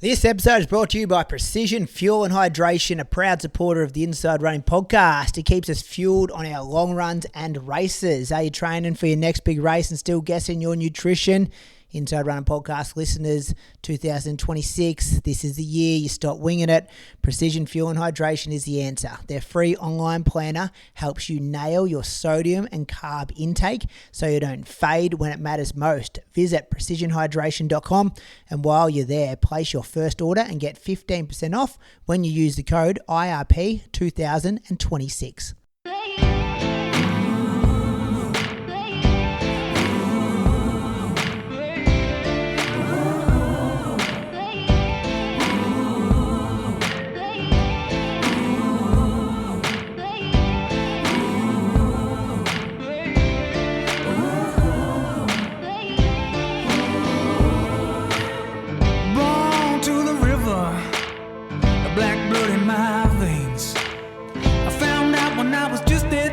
This episode is brought to you by Precision Fuel and Hydration, a proud supporter of the Inside Running podcast. It keeps us fueled on our long runs and races. Are you training for your next big race and still guessing your nutrition? Inside Running Podcast listeners, 2026, this is the year you stop winging it. Precision Fuel and Hydration is the answer. Their free online planner helps you nail your sodium and carb intake so you don't fade when it matters most. Visit precisionhydration.com, and while you're there, place your first order and get 15% off when you use the code IRP2026.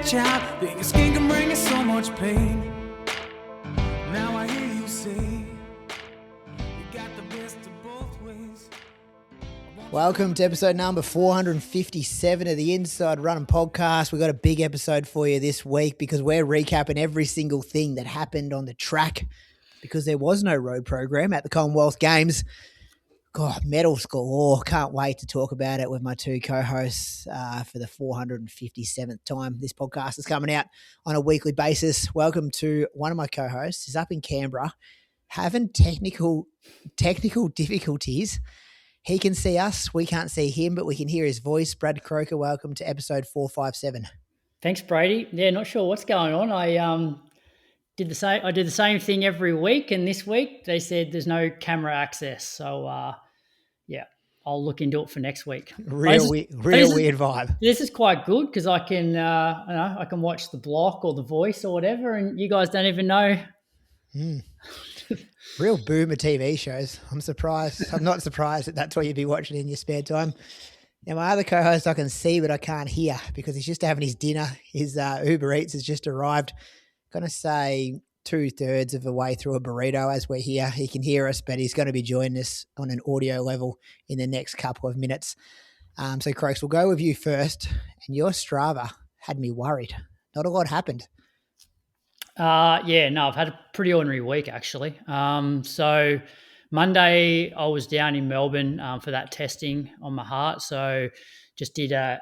Child, that your skin can bring you so much pain. Now I hear you say you got the best of both ways. Welcome to episode number 457 of the Inside Running Podcast. We've got a big episode for you this week because we're recapping every single thing that happened on the track because there was no road program at the Commonwealth Games. God, medals galore. Can't wait to talk about it with my two co-hosts for the 457th time. This podcast is coming out on a weekly basis. Welcome to one of my co-hosts. He's up in Canberra having technical difficulties. He can see us. We can't see him, but we can hear his voice. Brad Croker, welcome to episode 457. Thanks, Brady. Yeah, not sure what's going on. I do the same thing every week, and this week they said there's no camera access. So, I'll look into it for next week. Real weird vibe. This is quite good because I can, I can watch the block or the voice or whatever, and you guys don't even know. Real boomer TV shows. I'm surprised. I'm not surprised that that's what you'd be watching in your spare time. Now, my other co-host I can see, but I can't hear because he's just having his dinner. His Uber Eats has just arrived. Going to say 2/3 of the way through a burrito as we're here. He can hear us, but he's going to be joining us on an audio level in the next couple of minutes. So, Croaks, we'll go with you first. And your Strava had me worried. Not a lot happened. I've had a pretty ordinary week, actually. So Monday I was down in Melbourne for that testing on my heart. So just did a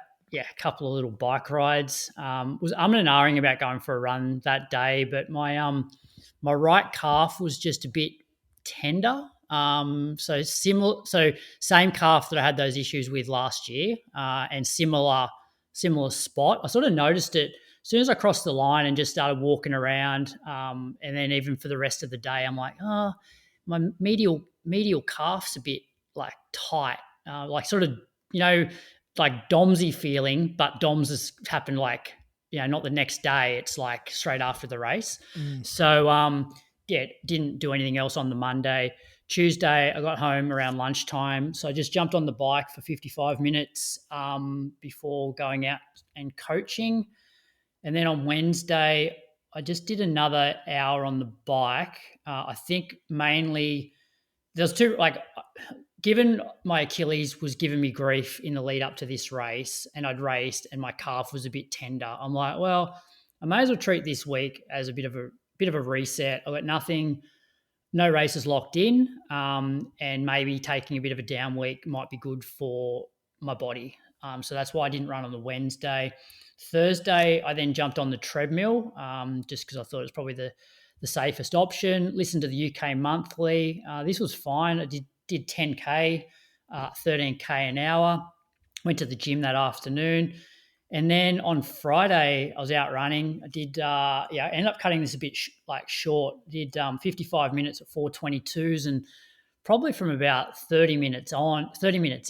couple of little bike rides. Was umming and ahhing about going for a run that day, but my right calf was just a bit tender. So same calf that I had those issues with last year, and similar spot. I sort of noticed it as soon as I crossed the line and just started walking around. And then even for the rest of the day, I'm like, my medial calf's a bit like tight, like sort of, like DOMSy feeling, but DOMS has happened like, not the next day. It's like straight after the race. So, didn't do anything else on the Monday. Tuesday, I got home around lunchtime. So I just jumped on the bike for 55 minutes before going out and coaching. And then on Wednesday, I just did another hour on the bike. I think mainly there's two, given my Achilles was giving me grief in the lead up to this race, and I'd raced and my calf was a bit tender. I'm like, well, I may as well treat this week as a bit of a reset. I got no races locked in, and maybe taking a bit of a down week might be good for my body. So that's why I didn't run on the Wednesday. Thursday, I then jumped on the treadmill just because I thought it was probably the safest option. Listened to the UK Monthly. This was fine. I did 10K, 13K an hour. Went to the gym that afternoon. And then on Friday, I was out running. I did, I ended up cutting this a bit short. Did 55 minutes at 4:22s, and probably from about 30 minutes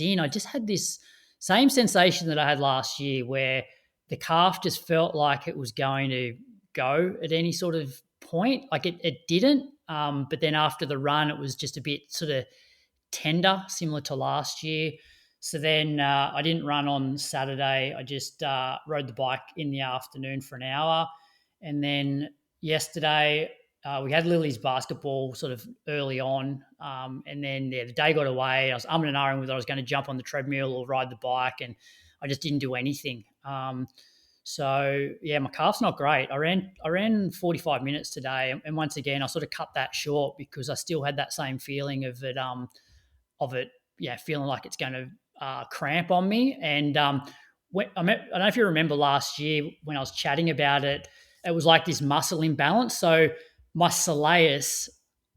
in, I just had this same sensation that I had last year where the calf just felt like it was going to go at any sort of point. Like it didn't, but then after the run, it was just a bit sort of tender, similar to last year. So then I didn't run on Saturday. I just rode the bike in the afternoon for an hour. And then yesterday, we had Lily's basketball sort of early on, and then the day got away. I was umming and ahhing whether I was going to jump on the treadmill or ride the bike, and I just didn't do anything. So yeah, my calf's not great. I ran 45 minutes today, and once again, I sort of cut that short because I still had that same feeling of it, feeling like it's going to cramp on me. And I don't know if you remember last year when I was chatting about it, it was like this muscle imbalance. So my soleus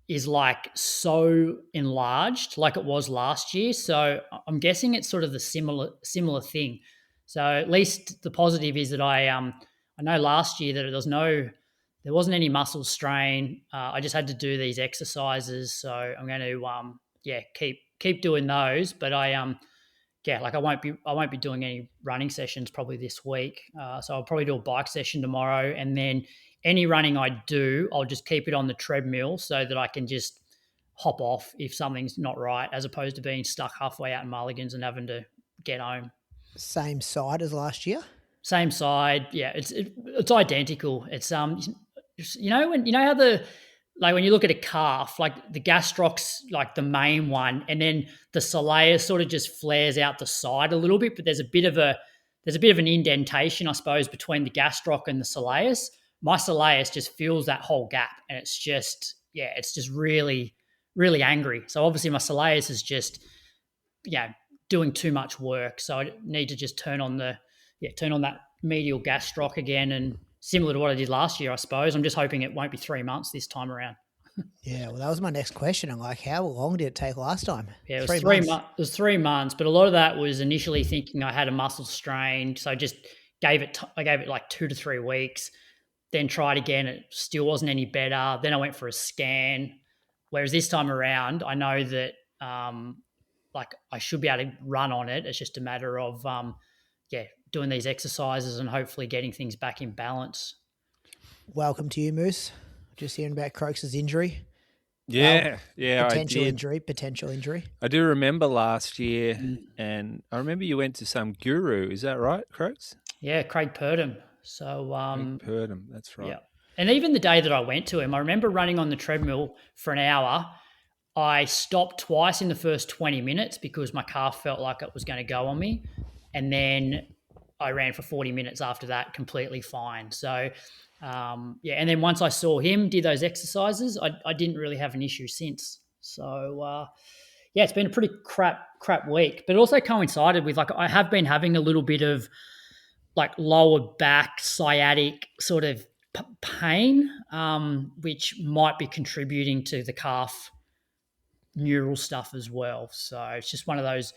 is like so enlarged, like it was last year. So I'm guessing it's sort of the similar thing. So at least the positive is that I know last year that there wasn't any muscle strain. I just had to do these exercises. So I'm going to keep doing those. But I won't be doing any running sessions probably this week. So I'll probably do a bike session tomorrow, and then any running I do, I'll just keep it on the treadmill so that I can just hop off if something's not right, as opposed to being stuck halfway out in Mulligans and having to get home. Same side as last year? Same side. Yeah, it's identical. It's you know how when you look at a calf, like the gastrocs, like the main one, and then the soleus sort of just flares out the side a little bit, but there's a bit of an indentation, I suppose, between the gastroc and the soleus. My soleus just fills that whole gap, and it's just really, really angry. So obviously my soleus is just doing too much work. So I need to just turn on that medial gastroc again, and similar to what I did last year, I suppose. I'm just hoping it won't be 3 months this time around. Yeah, well, that was my next question. I'm like, how long did it take last time? Yeah, it was 3 months. It was 3 months, but a lot of that was initially thinking I had a muscle strain, so I just gave it like 2 to 3 weeks, then tried again. It still wasn't any better. Then I went for a scan. Whereas this time around, I know that I should be able to run on it. It's just a matter of doing these exercises and hopefully getting things back in balance. Welcome to you, Moose. Just hearing about Croaks' injury. Potential injury. I do remember last year, and I remember you went to some guru. Is that right, Croaks? Yeah, Craig Purdom. So Craig Purdom, that's right. Yeah, and even the day that I went to him, I remember running on the treadmill for an hour. I stopped twice in the first 20 minutes because my calf felt like it was going to go on me, and then I ran for 40 minutes after that, completely fine. So. And then once I saw him did those exercises, I didn't really have an issue since. So, it's been a pretty crap week, but it also coincided with I have been having a little bit of lower back sciatic sort of pain, which might be contributing to the calf neural stuff as well. So it's just one of those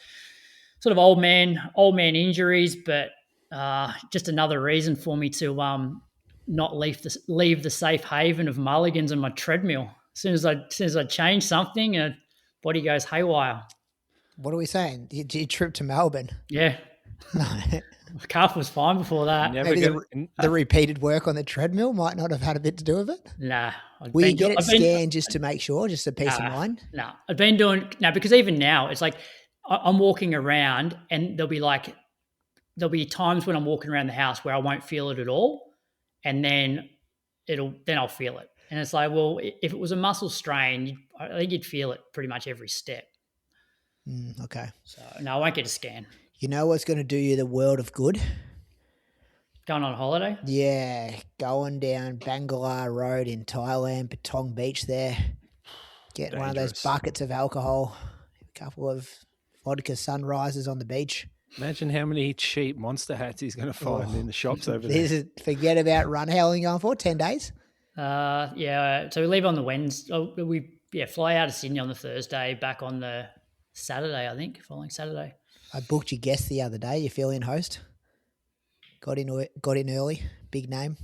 sort of old man injuries, but just another reason for me to not leave the safe haven of Mulligans and my treadmill. As soon as I change something, body goes haywire. What are we saying? Your trip to Melbourne? Yeah. My calf was fine before that. Maybe the repeated work on the treadmill might not have had a bit to do with it? Nah. Will you get it scanned just to make sure, just a peace of mind? No. I've been doing – because even now it's like I'm walking around and there'll be times when I'm walking around the house where I won't feel it at all. And then I'll feel it. And it's like, well, if it was a muscle strain, I think you'd feel it pretty much every step. Okay. So, no, I won't get a scan. You know what's going to do you the world of good? Going on holiday? Yeah, going down Bangalore Road in Thailand, Patong Beach there. Get one of those buckets of alcohol, a couple of vodka sunrises on the beach. Imagine how many cheap Monster hats he's going to find in the shops over there. Forget about run. How long are you going for? 10 days? So we leave on the Wednesday. We fly out of Sydney on the Thursday, back on the Saturday, I think, following Saturday. I booked your guest the other day, your fill-in host. Got in early. Big name.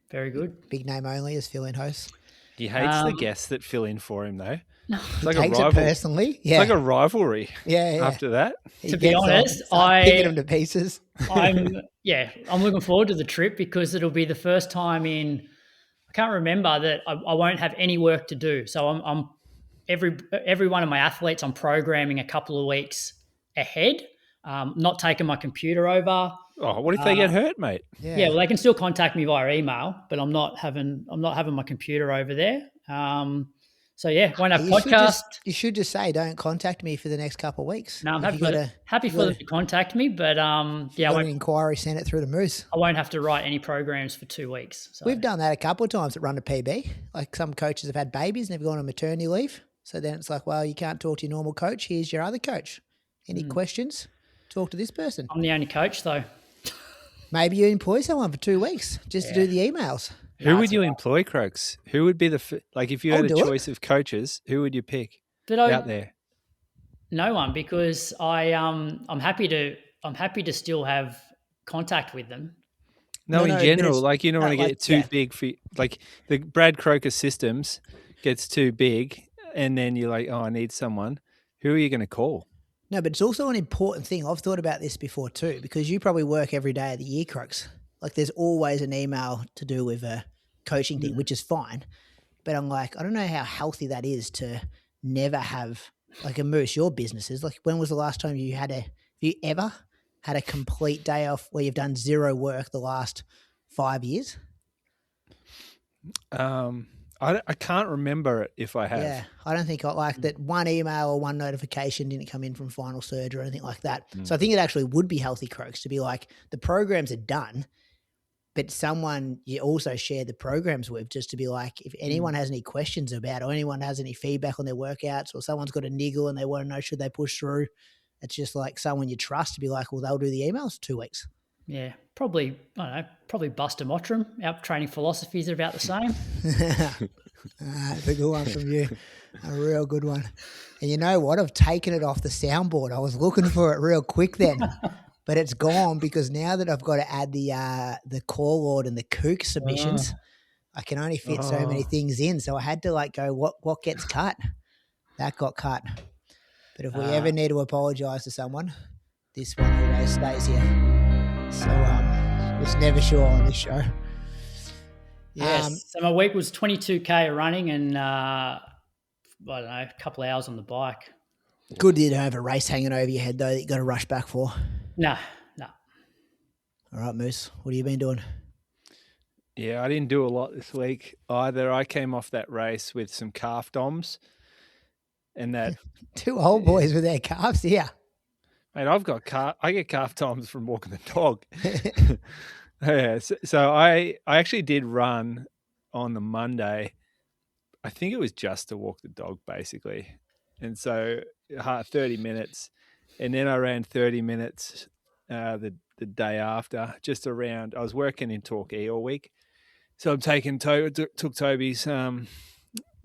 Very good. Big name only as fill-in host. He hates the guests that fill in for him, though. No. It's like Takes a it personally. Yeah. It's like a rivalry. Yeah. After that, to be honest, picking them to pieces. I'm looking forward to the trip because it'll be the first time I can't remember that I won't have any work to do. So I'm every one of my athletes I'm programming a couple of weeks ahead. Not taking my computer over. Oh, what if they get hurt, mate? Yeah, well, they can still contact me via email, but I'm not having my computer over there. So yeah, won't have You podcast. should just say, don't contact me for the next couple of weeks. No, I'm If happy for them to contact me, but you got an inquiry, send it through the Moose. I won't have to write any programs for 2 weeks. So. We've done that a couple of times at Run a PB. Like some coaches have had babies and they've gone on maternity leave. So then it's like, well, you can't talk to your normal coach. Here's your other coach. Any questions? Talk to this person. I'm the only coach though. Maybe you employ someone for 2 weeks just to do the emails. Who would you employ, Crooks? Who would be if you had a choice of coaches, who would you pick out there? No one, because I'm happy to still have contact with them. No, in general, like you don't want to get too big for like the Brad Croker systems gets too big, and then you're like, oh, I need someone. Who are you going to call? No, but it's also an important thing. I've thought about this before too, because you probably work every day of the year, Crooks. Like there's always an email to do with a coaching thing, which is fine. But I'm like, I don't know how healthy that is to never have like a Moose, your businesses. Like when was the last time you ever had a complete day off where you've done zero work the last 5 years? I can't remember it if I have. Yeah, I don't think I like that one email or one notification didn't come in from Final Surge or anything like that. So I think it actually would be healthy, Croaks, to be like the programs are done, but someone you also share the programs with, just to be like, if anyone has any questions about or anyone has any feedback on their workouts or someone's got a niggle and they want to know should they push through, it's just like someone you trust to be like, well, they'll do the emails for 2 weeks. Yeah, probably, I don't know, probably Buster Mottram. Our training philosophies are about the same. It's a good one from you. A real good one. And you know what? I've taken it off the soundboard. I was looking for it real quick then, but it's gone because now that I've got to add the call lord and the kook submissions, I can only fit so many things in. So I had to like go, what gets cut? That got cut. But if we ever need to apologise to someone, this one always stays here. So it's never sure on this show. Yes. So my week was 22K running and I don't know, a couple of hours on the bike. Good that you don't have a race hanging over your head though that you got to rush back for. No. All right, Moose, what have you been doing? Yeah, I didn't do a lot this week either. I came off that race with some calf DOMs and that. Two old boys with their calves here. Mate, I get calf DOMs from walking the dog. Yeah, so I actually did run on the Monday. I think it was just to walk the dog basically. And so 30 minutes. And then I ran 30 minutes the day after, just around. I was working in Torquay all week. So I'm took Toby's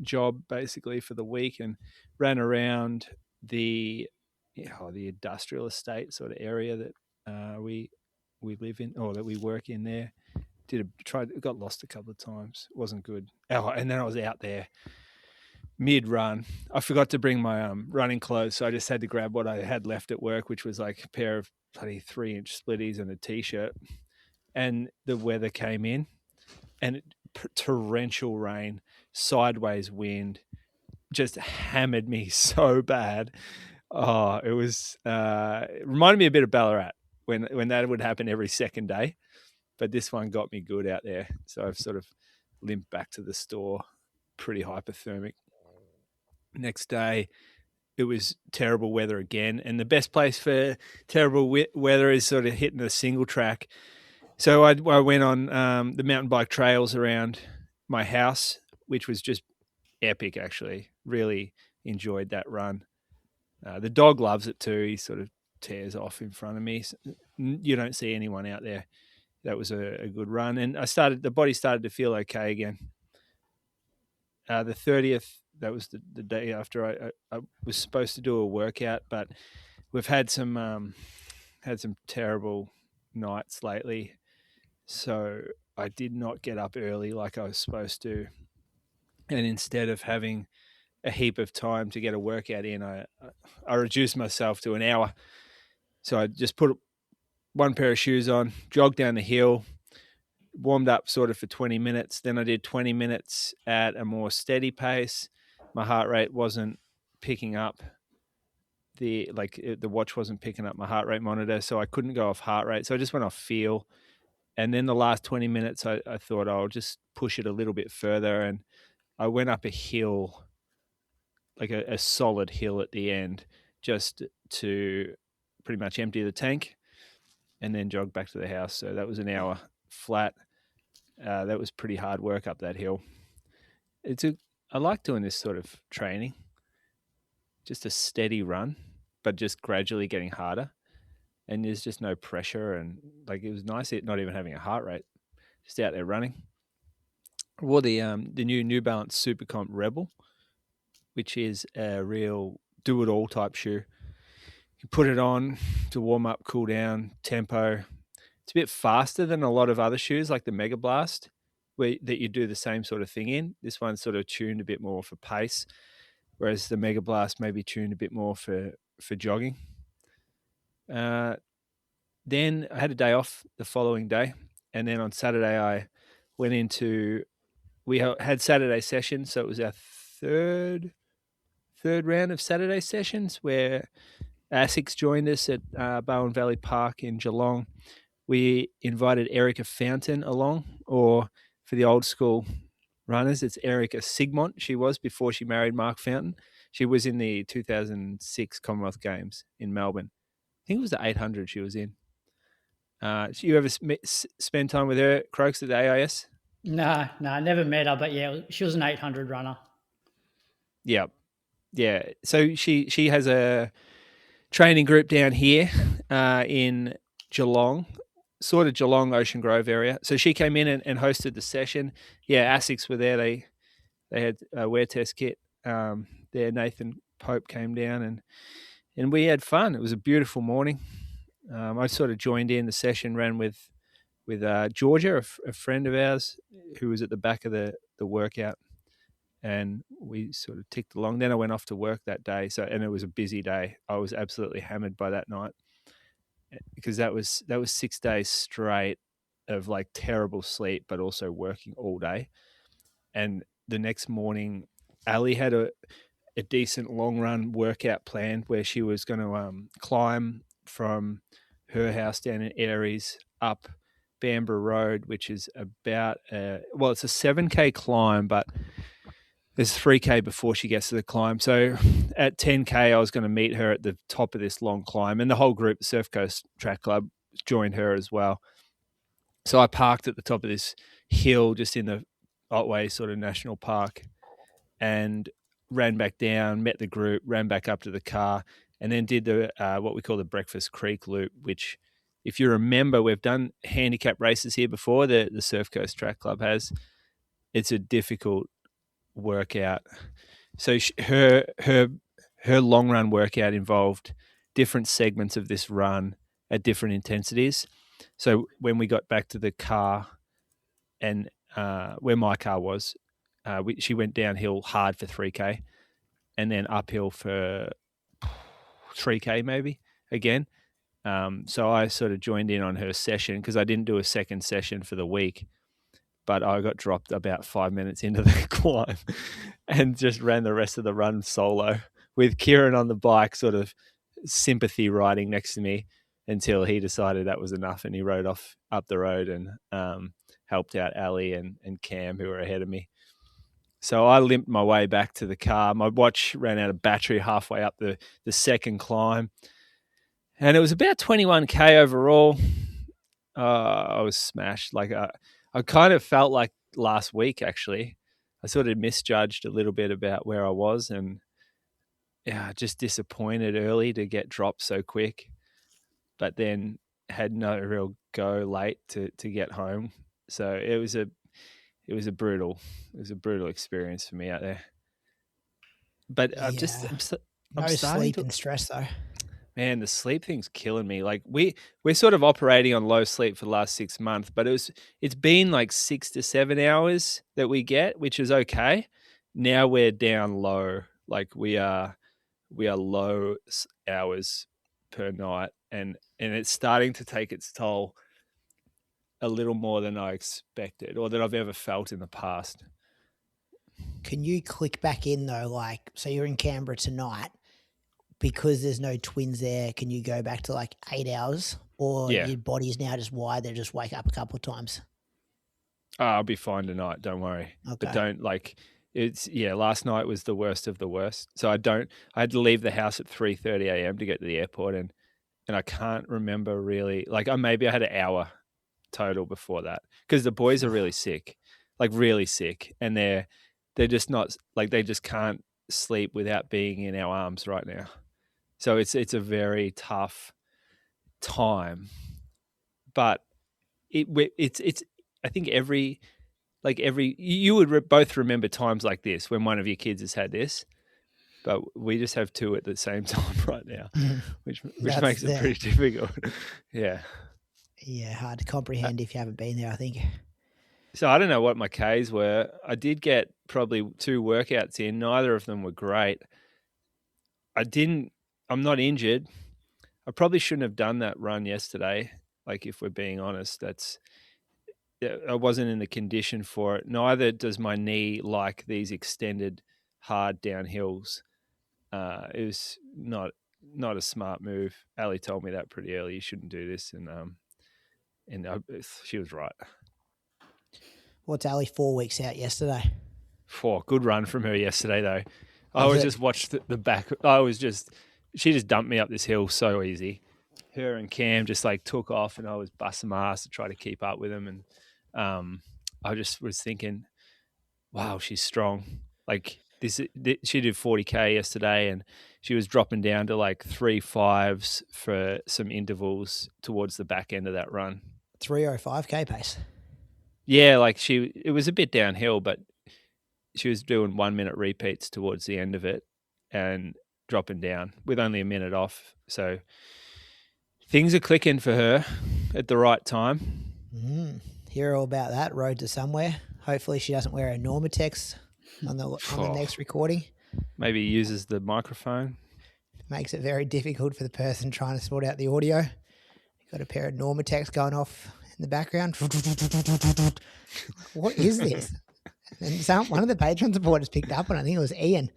job basically for the week and ran around the industrial estate sort of area that we live in or that we work in there. Got lost a couple of times. Wasn't good. Oh, and then I was out there mid-run. I forgot to bring my running clothes, so I just had to grab what I had left at work, which was like a pair of bloody 3-inch splitties and a t-shirt. And the weather came in, and torrential rain, sideways wind, just hammered me so bad. Oh, it was it reminded me a bit of Ballarat when that would happen every second day. But this one got me good out there. So I've sort of limped back to the store, pretty hypothermic. Next day, it was terrible weather again. And the best place for terrible weather is sort of hitting a single track. So I went on the mountain bike trails around my house, which was just epic, actually. Really enjoyed that run. The dog loves it too. He sort of tears off in front of me. You don't see anyone out there. That was a good run. And the body started to feel okay again. The 30th, that was the day after I was supposed to do a workout, but we've had some terrible nights lately. So I did not get up early like I was supposed to. And instead of having a heap of time to get a workout in, I reduced myself to an hour. So I just put one pair of shoes on, jogged down the hill, warmed up sort of for 20 minutes. Then I did 20 minutes at a more steady pace. My heart rate wasn't picking up the watch wasn't picking up my heart rate monitor, so I couldn't go off heart rate. So I just went off feel. And then the last 20 minutes, I thought I'll just push it a little bit further. And I went up a hill, like a solid hill at the end, just to pretty much empty the tank and then jog back to the house. So that was an hour flat. That was pretty hard work up that hill. I like doing this sort of training, just a steady run, but just gradually getting harder. And there's just no pressure. And like, it was nice not even having a heart rate, just out there running. I wore the New Balance Super Comp Rebel, which is a real do-it-all type shoe. You put it on to warm up, cool down, tempo. It's a bit faster than a lot of other shoes like the Mega Blast, that you do the same sort of thing in. This one's sort of tuned a bit more for pace, whereas the Mega Blast may be tuned a bit more for jogging. Then I had a day off the following day, and then on Saturday I went into, we had Saturday sessions, so it was our third round of Saturday sessions where ASICS joined us at Bowen Valley Park in Geelong. We invited Erica Fountain along, or for the old school runners, it's Erica Sigmont. She was before she married Mark Fountain. She was in the 2006 Commonwealth Games in Melbourne. I think it was the 800 she was in. You ever spend time with her, Croaks, at the AIS? No, I never met her, but yeah, she was an 800 runner. Yeah. So she has a training group down here in Geelong, sort of Geelong, Ocean Grove area. So she came in and hosted the session. Yeah, ASICS were there. They had a wear test kit. There, Nathan Pope came down and we had fun. It was a beautiful morning. I sort of joined in the session, ran with Georgia, a friend of ours who was at the back of the workout, and we sort of ticked along. Then I went off to work that day. And it was a busy day. I was absolutely hammered by that night because that was 6 days straight of like terrible sleep, but also working all day. And the next morning, Ali had a decent long run workout planned where she was going to climb from her house down in Aries up Bamborough Road, which is about it's a 7K climb, but there's 3K before she gets to the climb. So at 10K, I was going to meet her at the top of this long climb, and the whole group, the Surf Coast Track Club, joined her as well. So I parked at the top of this hill just in the Otway sort of national park and ran back down, met the group, ran back up to the car, and then did the what we call the Breakfast Creek Loop, which, if you remember, we've done handicap races here before, the Surf Coast Track Club has. It's a difficult workout. So her long run workout involved different segments of this run at different intensities. So when we got back to the car and where my car was, she went downhill hard for 3K and then uphill for 3K maybe again. So I sort of joined in on her session because I didn't do a second session for the week, but I got dropped about 5 minutes into the climb and just ran the rest of the run solo with Kieran on the bike, sort of sympathy riding next to me until he decided that was enough and he rode off up the road and helped out Ali and Cam, who were ahead of me. So I limped my way back to the car. My watch ran out of battery halfway up the second climb. And it was about 21K overall. I was smashed. Like I kind of felt like last week, actually. I sort of misjudged a little bit about where I was and just disappointed early to get dropped so quick. But then had no real go late to get home. So it was a brutal experience for me out there. But I'm sleep and stress though. Man, the sleep thing's killing me. Like we're sort of operating on low sleep for the last 6 months, but it's been like 6 to 7 hours that we get, which is okay. Now we're down low. Like we are low hours per night, and it's starting to take its toll a little more than I expected or that I've ever felt in the past. Can you click back in though? Like, so you're in Canberra tonight. Because there's no twins there, can you go back to like 8 hours, or your body's now just wired? They just wake up a couple of times. I'll be fine tonight. Don't worry. Okay. But don't last night was the worst of the worst. So I had to leave the house at 3:30 a.m. to get to the airport, and I can't remember really. Like, maybe I had an hour total before that, because the boys are really sick, and they're just not, like, they just can't sleep without being in our arms right now. So it's a very tough time, but it's I think you would both remember times like this when one of your kids has had this, but we just have two at the same time right now, which makes it pretty difficult. Yeah, hard to comprehend if you haven't been there, I think. So I don't know what my Ks were. I did get probably 2 workouts in. Neither of them were great. I'm not injured. I probably shouldn't have done that run yesterday. Like, if we're being honest, I wasn't in the condition for it. Neither does my knee like these extended, hard downhills. It was not a smart move. Ali told me that pretty early. You shouldn't do this, and she was right. What's Ali 4 weeks out yesterday? Good run from her yesterday, though. Just watched the back. She just dumped me up this hill so easy. Her and Cam just like took off, and I was busting my ass to try to keep up with them. And I just was thinking, wow, she's strong. Like, she did 40K yesterday, and she was dropping down to like 3.5s for some intervals towards the back end of that run. 3:05K pace. Yeah, like it was a bit downhill, but she was doing 1 minute repeats towards the end of it and dropping down with only a minute off. So things are clicking for her at the right time. Hear all about that. Road to somewhere. Hopefully she doesn't wear a Normatex on the next recording. Maybe uses the microphone. Makes it very difficult for the person trying to sort out the audio. You've got a pair of Normatex going off in the background. What is this? And one of the Patreon supporters picked up on it. I think it was Ian.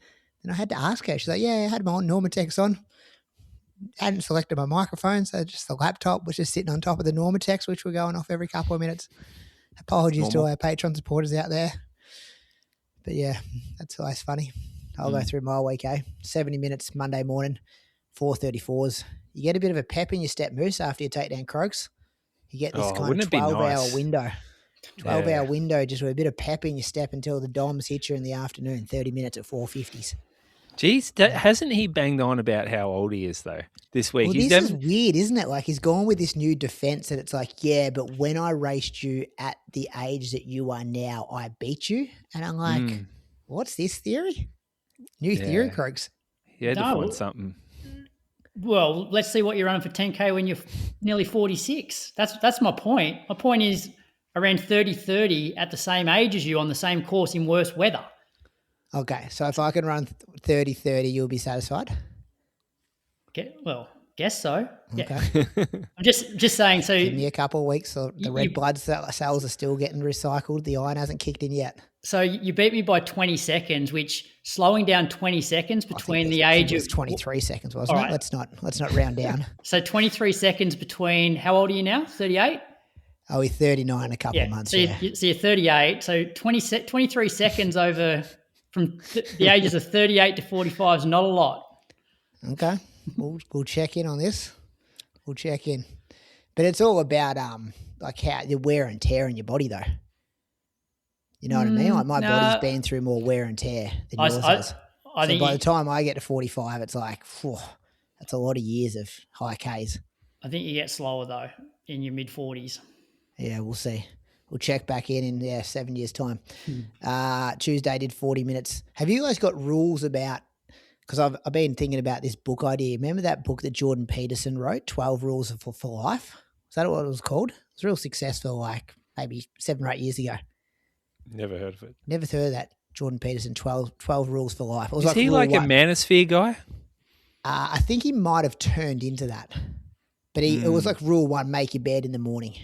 And I had to ask her. She's like, yeah, I had my Normatex on. Hadn't selected my microphone, so just the laptop was just sitting on top of the Normatex, which were going off every couple of minutes. Apologies to our Patreon supporters out there. But yeah, that's always funny. I'll go through my week, 70 minutes Monday morning, 4:34s. You get a bit of a pep in your step, Moose, after you take down Croaks. You get this kind of 12-hour window. 12-hour window, just with a bit of pep in your step until the DOMs hit you in the afternoon, 30 minutes at 4:50s. Jeez, hasn't he banged on about how old he is, though, this week? Well, this is weird, isn't it? Like, he's gone with this new defense that it's like, yeah, but when I raced you at the age that you are now, I beat you. And I'm like, what's this theory? New theory, Croaks. He had to find something. Well, let's see what you're running for 10K when you're nearly 46. That's my point. My point is I ran 30-30 at the same age as you on the same course in worse weather. Okay, so if I can run 30-30, you'll be satisfied? Guess so. Okay. Yeah. I'm just saying. So give me a couple of weeks. So the red blood cells are still getting recycled. The iron hasn't kicked in yet. So you beat me by 20 seconds, which slowing down 20 seconds between the age of 23 seconds, wasn't it? Right. Let's not round down. So 23 seconds between. How old are you now? 38. Oh, we're 39 in a couple of months. So you're 38. So 23 seconds over from the ages of 38 to 45 is not a lot. Okay. We'll check in on this. We'll check in. But it's all about like how the wear and tear in your body, though. You know what I mean? Like my body's been through more wear and tear than yours has. So by the time I get to 45, it's like, that's a lot of years of high Ks. I think you get slower, though, in your mid-40s. Yeah, we'll see. We'll check back in 7 years' time. Tuesday did 40 minutes. Have you guys got rules about, because I've been thinking about this book idea. Remember that book that Jordan Peterson wrote, 12 Rules for Life? Is that what it was called? It was real successful like maybe 7 or 8 years ago. Never heard of it. Never heard of that. Jordan Peterson, 12 Rules for Life. It was Is he like a manosphere guy? I think he might have turned into that. But it was like rule 1, make your bed in the morning.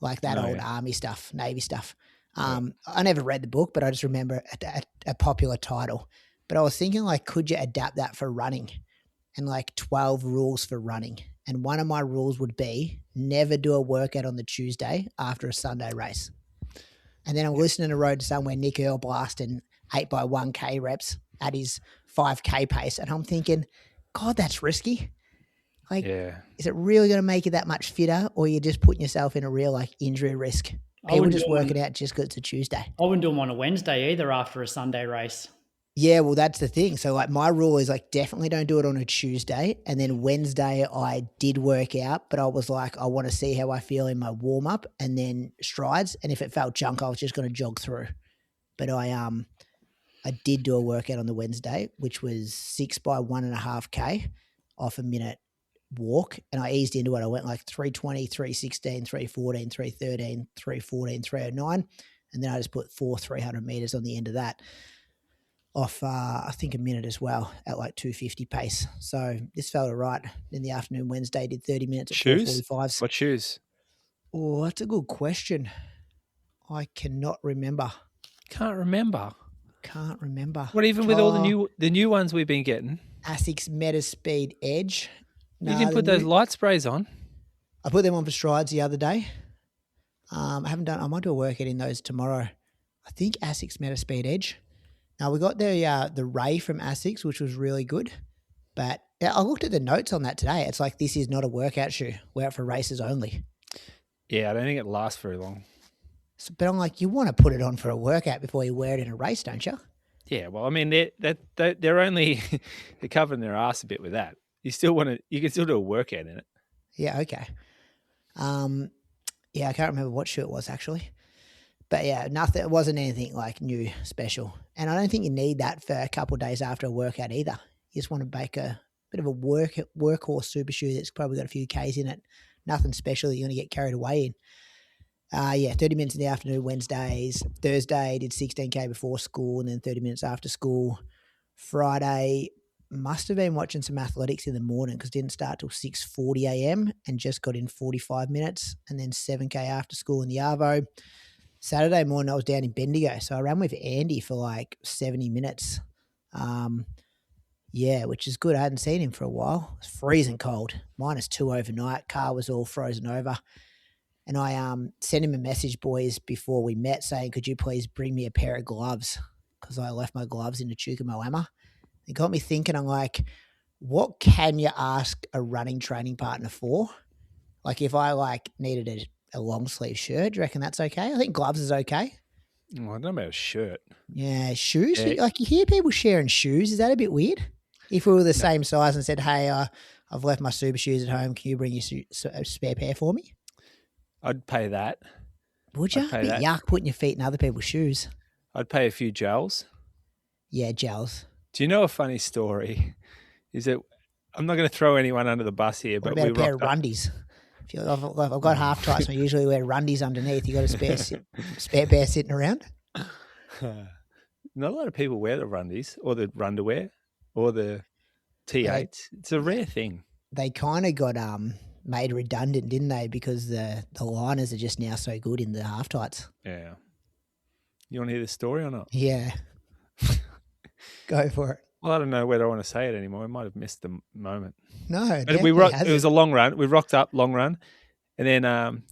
Like that old army stuff, Navy stuff. I never read the book, but I just remember a popular title. But I was thinking, like, could you adapt that for running? And like 12 rules for running. And one of my rules would be never do a workout on the Tuesday after a Sunday race. And then I'm listening to Road to Somewhere, Nick Earl blasting 8x1K reps at his 5K pace. And I'm thinking, God, that's risky. Like, is it really going to make you that much fitter, or you're just putting yourself in a real like injury risk? People just work it out just because it's a Tuesday. I wouldn't do them on a Wednesday either after a Sunday race. Yeah, well, that's the thing. So like my rule is like definitely don't do it on a Tuesday. And then Wednesday I did work out, but I was like, I want to see how I feel in my warm up and then strides. And if it felt junk, I was just going to jog through. But I did do a workout on the Wednesday, which was 6x1.5K off a minute walk, and I eased into it. I went like 320, 316, 314, 313, 314, 309, and then I just put 300 meters on the end of that off I think a minute as well at like 250 pace. So this felt all right. In the afternoon Wednesday did 30 minutes at 4:45. What shoes? Oh, that's a good question. I cannot remember. Can't remember. What even with all the new ones we've been getting? Asics Metaspeed Edge. You didn't put those light sprays on? I put them on for strides the other day. I might do a workout in those tomorrow. I think Asics Metaspeed Edge. Now we got the Ray from Asics, which was really good. But I looked at the notes on that today. It's like, this is not a workout shoe. We're out for races only. Yeah, I don't think it lasts very long. So, but I'm like, you want to put it on for a workout before you wear it in a race, don't you? Yeah, well, I mean, they're only they're covering their ass a bit with that. You can still do a workout in it. Yeah, okay. Yeah, I can't remember what shoe it was actually. But yeah, it wasn't anything like new special. And I don't think you need that for a couple of days after a workout either. You just want to make a bit of a workhorse super shoe that's probably got a few Ks in it. Nothing special that you're going to get carried away in. 30 minutes in the afternoon, Wednesdays. Thursday, did 16K before school and then 30 minutes after school. Friday, must have been watching some athletics in the morning because didn't start till 6:40 a.m. and just got in 45 minutes, and then 7K after school in the Arvo. Saturday morning, I was down in Bendigo, so I ran with Andy for like 70 minutes. Which is good. I hadn't seen him for a while. It's freezing cold. -2 overnight. Car was all frozen over. And I sent him a message, boys, before we met saying, could you please bring me a pair of gloves? Because I left my gloves in Echuca Moama. It got me thinking, I'm like, what can you ask a running training partner for? Like if I like needed a long sleeve shirt, do you reckon that's okay? I think gloves is okay. Oh, I don't know about a shirt. Yeah, shoes. Yeah. Like you hear people sharing shoes. Is that a bit weird? If we were the same size and said, hey, I've left my super shoes at home, can you bring your a spare pair for me? I'd pay that. Would you? A bit yuck putting your feet in other people's shoes. I'd pay a few gels. Yeah, gels. Do you know a funny story? Is that I'm not going to throw anyone under the bus here, What but about a pair of rundies? I've got half tights, and I usually wear rundies underneath. You got a spare pair sitting around? Not a lot of people wear the rundies or the runderwear or the T8s. It's a rare thing. They kind of got made redundant, didn't they? Because the liners are just now so good in the half tights. Yeah. You want to hear the story or not? Yeah. Go for it. Well, I don't know whether I want to say it anymore. I might have missed the moment. No, it was a long run. We rocked up, long run, and then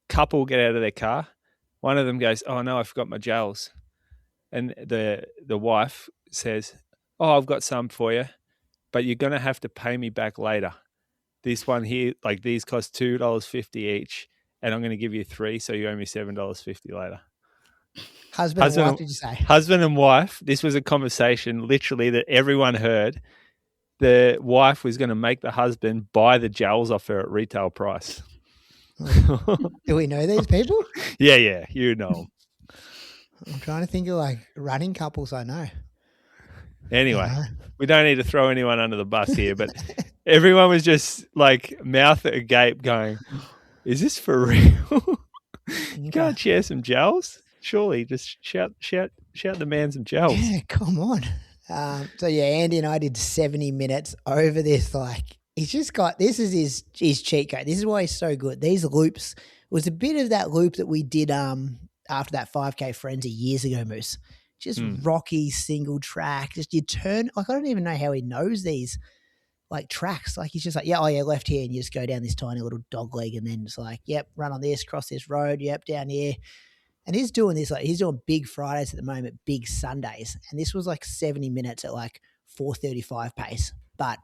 couple get out of their car. One of them goes, "Oh no, I forgot my gels," and the wife says, "Oh, I've got some for you, but you're gonna have to pay me back later. This one here, like these cost $2.50 each, and I'm gonna give you 3, so you owe me $7.50 later." Husband and wife, did you say? Husband and wife. This was a conversation literally that everyone heard. The wife was going to make the husband buy the gels off her at retail price. Do we know these people? Yeah, you know them. I'm trying to think of like running couples I know. Anyway, we don't need to throw anyone under the bus here, but everyone was just like mouth agape going, "Is this for real? You can't share some gels? Surely, just shout the man some gels." Yeah, come on. Andy and I did 70 minutes over this. Like, he's just got, this is his cheat code. This is why he's so good. These loops was a bit of that loop that we did after that 5K Frenzy years ago, Moose. Just rocky single track. Just you turn, like, I don't even know how he knows these like tracks. Like, he's just like, left here, and you just go down this tiny little dog leg, and then it's like, yep, run on this, cross this road, yep, down here. And he's doing this, like he's doing big Fridays at the moment, big Sundays. And this was like 70 minutes at like 4:35 pace. But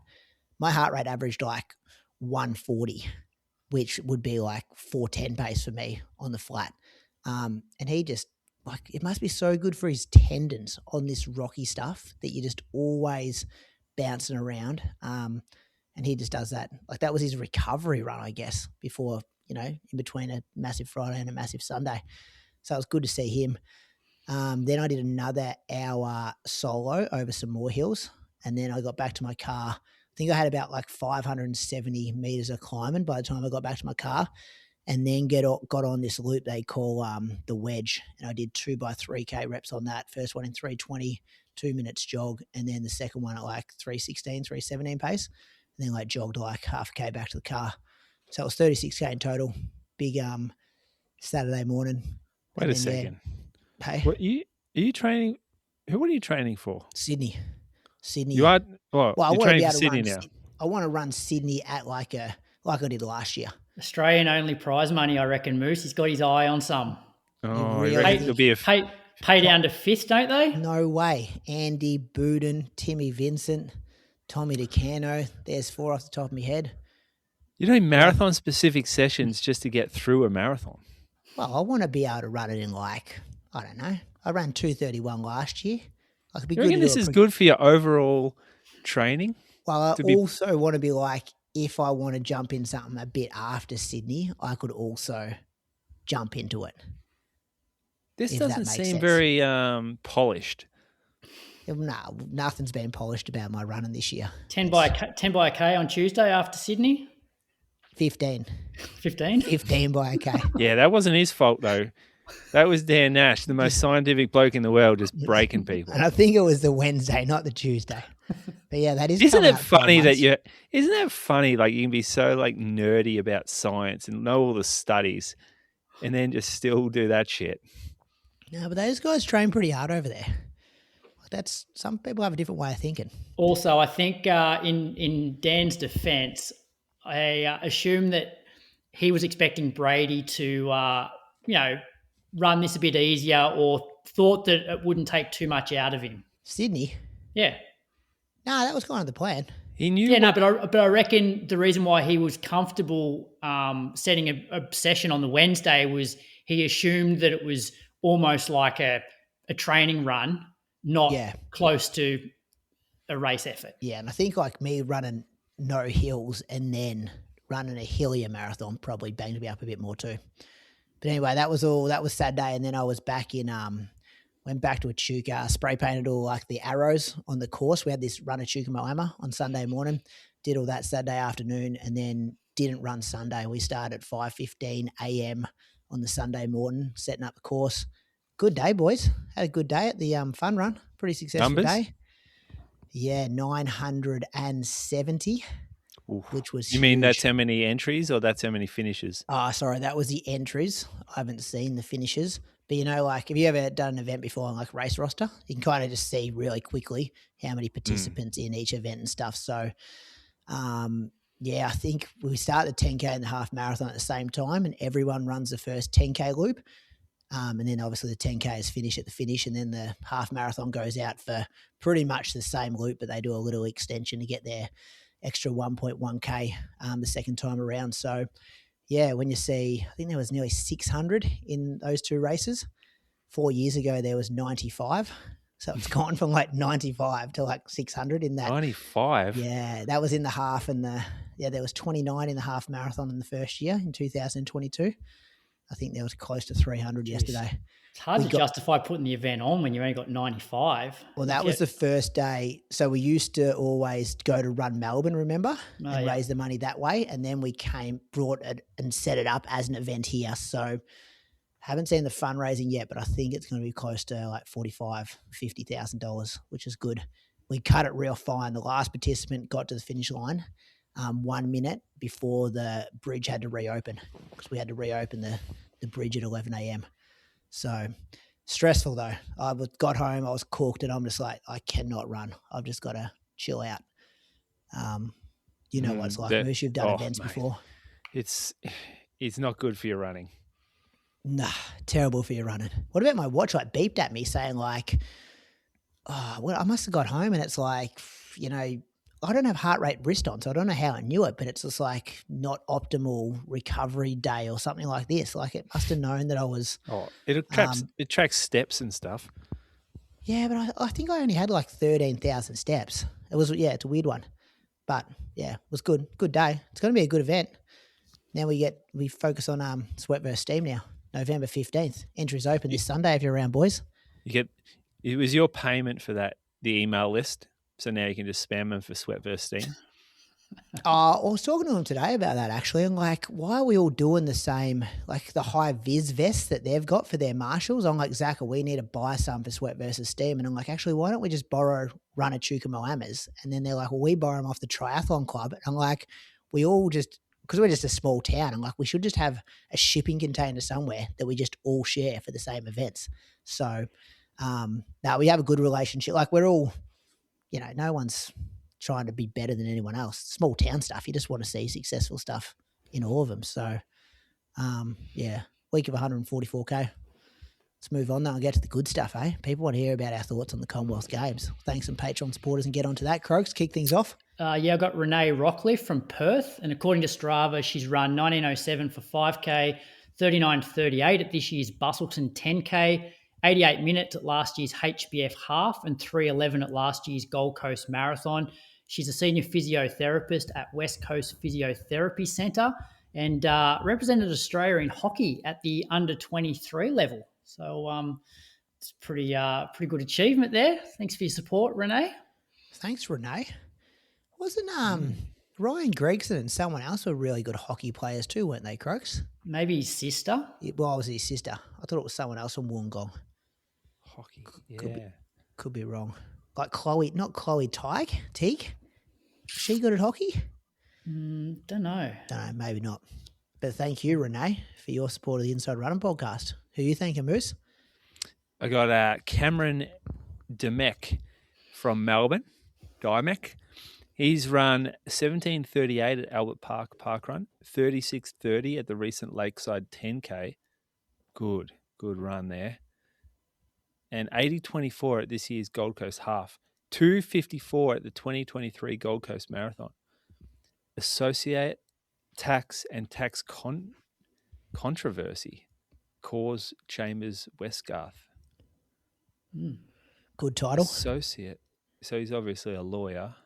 my heart rate averaged like 140, which would be like 4:10 pace for me on the flat. And he just, like, it must be so good for his tendons on this rocky stuff that you're just always bouncing around. And he just does that. Like, that was his recovery run, I guess, before, in between a massive Friday and a massive Sunday. So it was good to see him. Then I did another hour solo over some more hills. And then I got back to my car. I think I had about like 570 meters of climbing by the time I got back to my car. And then got on this loop they call the wedge. And I did 2x3K reps on that. First one in 3:20, 2 minutes jog. And then the second one at like 3:16, 3:17 pace. And then like jogged like half a K back to the car. So it was 36K in total. Big Saturday morning. Wait a second. Hey, What, are you training? What are you training for? Sydney. You are. Well, I you're want to training be for able to Sydney run. now. I want to run Sydney at like I did last year. Australian only prize money, I reckon, Moose. He's got his eye on some. Oh, really you reckon it'll be a Pay down to fifth, don't they? No way. Andy Boudin, Timmy Vincent, Tommy DeCano. There's 4 off the top of my head. You know, marathon specific sessions just to get through a marathon. Well, I want to be able to run it in like, I don't know. I ran 2:31 last year. Like, it'd be You good reckon to this is good for your overall training? Well, I also want to be like, if I want to jump in something a bit after Sydney, I could also jump into it. This if that doesn't makes seem sense. very polished. No, nothing's been polished about my running this year. 10 by a K on Tuesday after Sydney. 15. 15? 15 by a K. Yeah, that wasn't his fault though. That was Dan Nash, the most scientific bloke in the world, just breaking people. And I think it was the Wednesday, not the Tuesday. But yeah, that is. Isn't coming it up 12 funny that months. Isn't that funny? Like, you can be so like nerdy about science and know all the studies, and then just still do that shit. No, but those guys train pretty hard over there. That's, some people have a different way of thinking. Also, I think in Dan's defence, I assume that he was expecting Brady to, run this a bit easier, or thought that it wouldn't take too much out of him. Sydney. Yeah. No, that was kind of the plan. He knew. Yeah, but I reckon the reason why he was comfortable setting a session on the Wednesday was he assumed that it was almost like a training run, not close to a race effort. Yeah, and I think like me running no hills and then running a hillier marathon probably banged me up a bit more too. But anyway, that was Saturday, and then I was back in went back to Echuca, spray painted all like the arrows on the course. We had this Run Echuca Moama on Sunday morning, did all that Saturday afternoon, and then didn't run Sunday. We started at 5:15 a.m. on the Sunday morning, setting up the course. Good day, boys. Had a good day at the fun run. Pretty successful day. Yeah, 970. Oof. Which was You mean huge. that's how many entries or that's how many finishes? Oh, sorry, that was the entries. I haven't seen the finishes. But, like, have you ever done an event before on, like, race roster? You can kind of just see really quickly how many participants in each event and stuff. So, yeah, I think we start the 10K and the half marathon at the same time, and everyone runs the first 10K loop. And then obviously the 10K is finished at the finish, and then the half marathon goes out for pretty much the same loop, but they do a little extension to get their extra 1.1K the second time around. So, yeah, when you see, I think there was nearly 600 in those two races. 4 years ago, there was 95. So it's gone from like 95 to like 600 in that. 95? Yeah, that was in the half, and there was 29 in the half marathon in the first year in 2022. I think there was close to 300 yesterday. It's hard to justify putting the event on when you only got 95. Well, that was the first day. So we used to always go to Run Melbourne, remember, and raise the money that way. And then we brought it and set it up as an event here. So haven't seen the fundraising yet, but I think it's going to be close to like $45,000, $50,000, which is good. We cut it real fine. The last participant got to the finish line 1 minute before the bridge had to reopen, because we had to reopen the bridge at 11 a.m. So stressful though. I got home, I was cooked, and I'm just like, I cannot run. I've just got to chill out. You know what it's like, Moose. You've done events before. It's not good for your running. Nah, terrible for your running. What about my watch? Like beeped at me saying like, oh, well, I must have got home and it's like, I don't have heart rate wrist on, so I don't know how I knew it, but it's just like not optimal recovery day or something like this. Like it must have known that I was. Oh, it tracks steps and stuff. Yeah, but I think I only had like 13,000 steps. It's a weird one. But yeah, it was good. Good day. It's going to be a good event. Now we focus on Sweat vs Steam now. November 15th. Entries open this Sunday if you're around, boys. It was your payment for that, the email list. So now you can just spam them for Sweat vs Steam. I was talking to him today about that actually. I'm like, why are we all doing the same, like the high vis vests that they've got for their marshals? I'm like, Zach, we need to buy some for Sweat versus Steam. And I'm like, actually, why don't we just borrow Run Echuca Moamas? And then they're like, well, we borrow them off the triathlon club. And I'm like, we all just, because we're just a small town, I'm like, we should just have a shipping container somewhere that we just all share for the same events. So we have a good relationship. Like we're all, no one's trying to be better than anyone else. Small town stuff. You just want to see successful stuff in all of them. So, week of 144K. Let's move on now and get to the good stuff, eh? People want to hear about our thoughts on the Commonwealth Games. Thanks some Patreon supporters and get on to that. Croaks, kick things off. I've got Renee Rockcliffe from Perth, and according to Strava, she's run 19:07 for 5K, 39:38 at this year's Bustleton 10K, 88 minutes at last year's HBF half, and 3:11 at last year's Gold Coast Marathon. She's a senior physiotherapist at West Coast Physiotherapy Centre and represented Australia in hockey at the under-23 level. So it's pretty good achievement there. Thanks for your support, Renee. Thanks, Renee. Wasn't Ryan Gregson and someone else were really good hockey players too, weren't they, Croaks? Maybe his sister. It was his sister. I thought it was someone else from Wollongong. Hockey, yeah. Could be wrong. Like Chloe, not Chloe Teague? She good at hockey? Don't know. Maybe not. But thank you, Renee, for your support of the Inside Running podcast. Who you thanking, Moose? I got Cameron Demek from Melbourne, Dymek. He's run 17:38 at Albert Park Parkrun, 36:30 at the recent Lakeside 10K. Good run there. And 80:24 at this year's Gold Coast Half. 2:54 at the 2023 Gold Coast Marathon. Associate tax and tax controversy. Cause Chambers Westgarth. Good title. Associate. So he's obviously a lawyer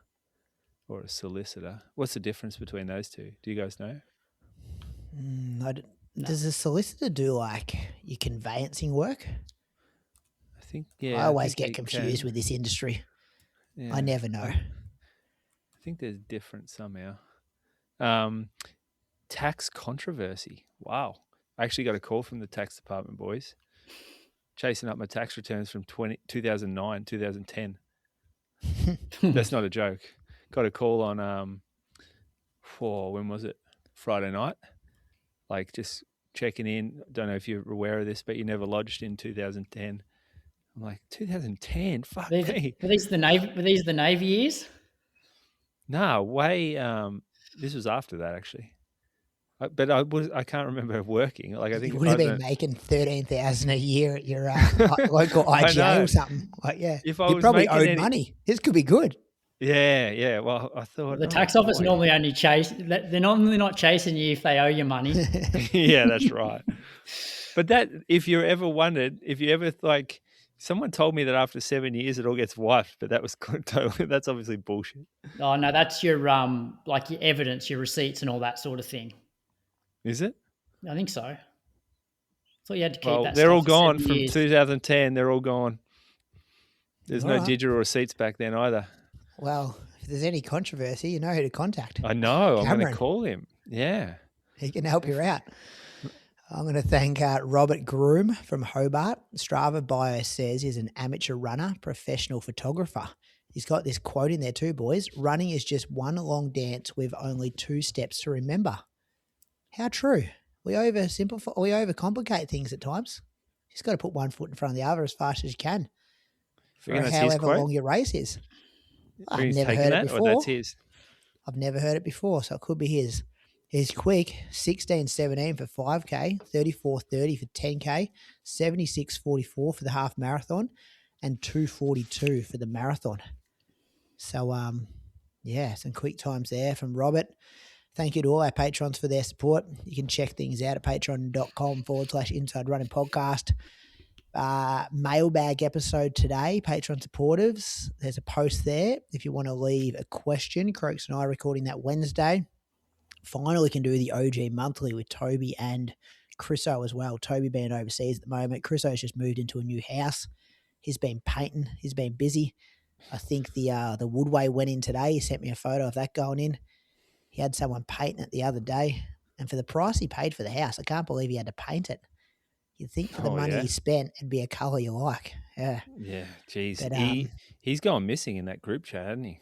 or a solicitor. What's the difference between those two? Do you guys know? Does a solicitor do like your conveyancing work? I think, yeah. I always get confused with this industry. Yeah. I never know. I think there's different somehow. Tax controversy. Wow. I actually got a call from the tax department, boys, chasing up my tax returns from 2009, 2010. That's not a joke. Got a call on, when was it? Friday night. Like just checking in. Don't know if you're aware of this, but you never lodged in 2010. I'm like, 2010? Fuck me. Were these the Navy years? No, way. This was after that, actually. But I can't remember working. Like I think you would have been making 13,000 a year at your local IGA or something. Like, yeah, if I you was probably owed any money. This could be good. Yeah. Well, I thought the tax office normally only they're normally not chasing you if they owe you money. Yeah, that's right. But that, if you ever wondered, like, someone told me that after 7 years it all gets wiped, but that was totally, that's obviously bullshit. Oh no, that's your like your evidence, your receipts, and all that sort of thing. Is it? I think so. I thought you had to keep that. They're all gone from 2010. They're all gone. There's no digital receipts back then either. Well, if there's any controversy, you know who to contact. I know. Cameron. I'm going to call him. Yeah. He can help you out. I'm going to thank Robert Groom from Hobart. Strava bio says he's an amateur runner, professional photographer. He's got this quote in there too, boys. Running is just one long dance with only 2 steps to remember. How true. We overcomplicate things at times. You just got to put one foot in front of the other as fast as you can for however long your race is. I've never heard it before. Or that's his? I've never heard it before, so it could be his. He's quick, 16:17 for 5K, 34:30 for 10K, 76:44 for the half marathon, and 2:42 for the marathon. So, some quick times there from Robert. Thank you to all our patrons for their support. You can check things out at patreon.com/Inside Running Podcast. Mailbag episode today, Patreon supporters. There's a post there if you want to leave a question. Croaks and I are recording that Wednesday. Finally can do the OG monthly with Toby and Chriso as well. Toby being overseas at the moment. Chriso's just moved into a new house. He's been painting. He's been busy. I think the woodway went in today. He sent me a photo of that going in. He had someone painting it the other day. And for the price he paid for the house, I can't believe he had to paint it. You'd think for the money he spent, it'd be a colour you like. Yeah. Yeah, geez. But, he's gone missing in that group chat, hasn't he?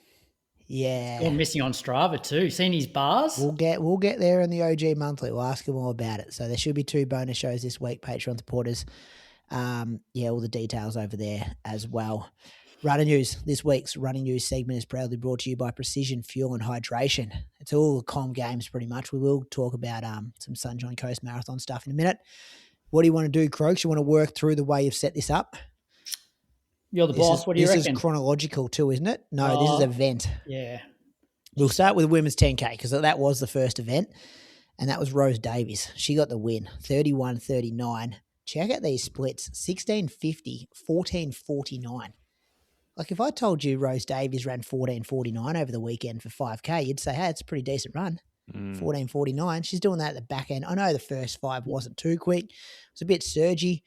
Yeah. He's gone missing on Strava too. Seen his bars? We'll get there in the OG monthly. We'll ask him all about it. So there should be 2 bonus shows this week, Patreon supporters. All the details over there as well. Running news. This week's running news segment is proudly brought to you by Precision Fuel and Hydration. It's all the Com Games pretty much. We will talk about some Sunshine Coast Marathon stuff in a minute. What do you want to do, Croaks? You want to work through the way you've set this up? You're the boss. What do you reckon? This is chronological too, isn't it? No, this is event. Yeah. We'll start with women's 10K because that was the first event, and that was Rose Davies. She got the win, 31:39. Check out these splits, 16:50, 14:49. Like if I told you Rose Davies ran 14:49 over the weekend for 5K, you'd say, hey, it's a pretty decent run. 14:49. She's doing that at the back end. I know the first 5 wasn't too quick. It was a bit surgy.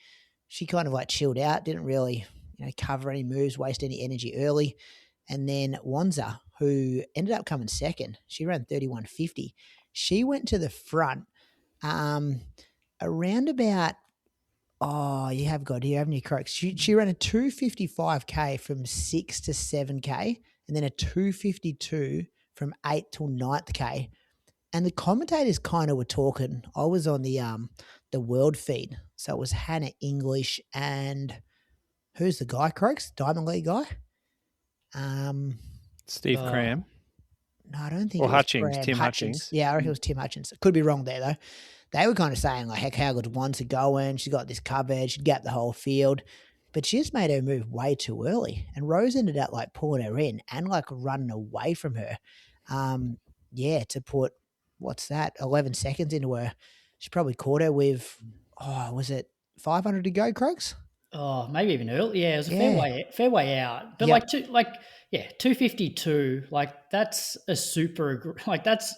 She kind of like chilled out, didn't really cover any moves, waste any energy early. And then Wanza, who ended up coming second, she ran 31:50. She went to the front around about, you have any correct. She ran a 2:55K from 6 to 7K and then a 2:52 from 8 till 9th K. And the commentators kind of were talking. I was on the world feed. So it was Hannah English and who's the guy, Croaks? Diamond League guy? Steve Cram. No, I don't think or it was Hutchings, Cram. Tim Hutchings. Yeah, I reckon it was Tim Hutchings. Could be wrong there, though. They were kind of saying, like, heck, how good's Wanza going? She's got this covered. She'd gap the whole field. But she just made her move way too early. And Rose ended up, like, pulling her in and, like, running away from her. To put, 11 seconds into her. She probably caught her with, was it 500 to go, Croaks? Oh, maybe even early. Yeah, it was a fair way out. But 252, that's that's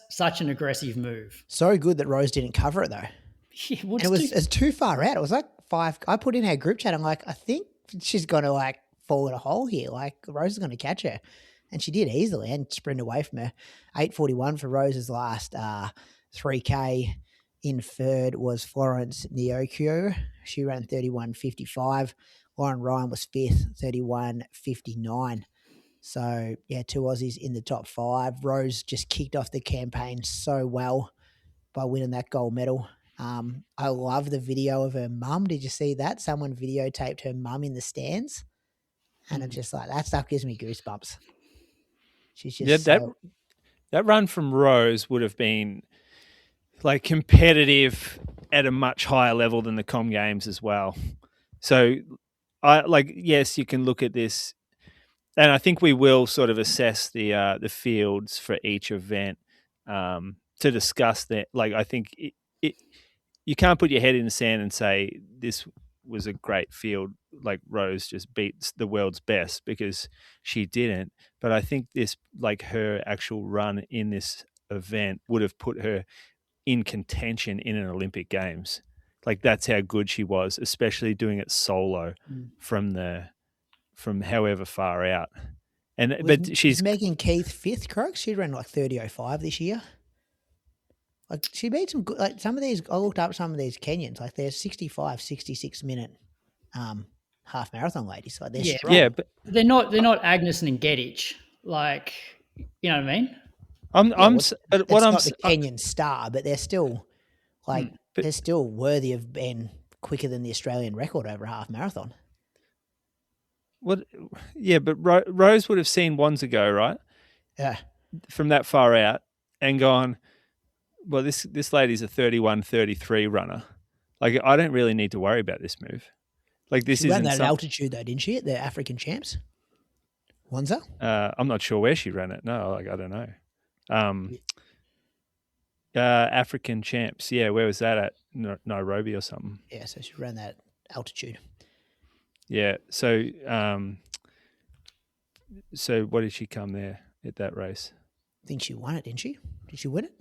such an aggressive move. So good that Rose didn't cover it though. Yeah, it's too far out. It was like 5. I put in her group chat. I'm like, I think she's going to like fall in a hole here. Like Rose is going to catch her. And she did easily and sprint away from her. 8:41 for Rose's last 3K. In third was Florence Neokyo. She ran 31:55. Lauren Ryan was fifth, 31:59. So, 2 Aussies in the top 5. Rose just kicked off the campaign so well by winning that gold medal. I love the video of her mum. Did you see that? Someone videotaped her mum in the stands. And I'm just like, that stuff gives me goosebumps. She's just that run from Rose would have been like competitive at a much higher level than the Com Games as well. So yes, you can look at this, and I think we will sort of assess the fields for each event to discuss that. Like I think you can't put your head in the sand and say this was a great field, like Rose just beats the world's best, because she didn't. But I think this, like her actual run in this event would have put her in contention in an Olympic Games. Like that's how good she was, especially doing it solo from however far out. But she's Megan Keith 5th, Croaks. She ran like 30:05 this year. Like she made some good, like some of these, I looked up some of these Kenyans, like they're 65, 66 minute half marathon ladies. Like they're strong. Yeah, but they're not Agnes and Gedich. Like, you know what I mean? It's not the Kenyan star, but they're still they're still worthy of being quicker than the Australian record over a half marathon. What? Yeah, but Rose would have seen Wanza go, right? Yeah. From that far out and gone, well, this lady's a 31-33 runner. Like, I don't really need to worry about this move. Like, this She ran isn't that at altitude though, didn't she? At the African Champs, Wanza. I'm not sure where she ran it. No, like I don't know. African Champs. Yeah, where was that at? Nairobi or something. Yeah, so she ran that altitude. Yeah. So what did she come there at that race? I think she won it, didn't she? Did she win it?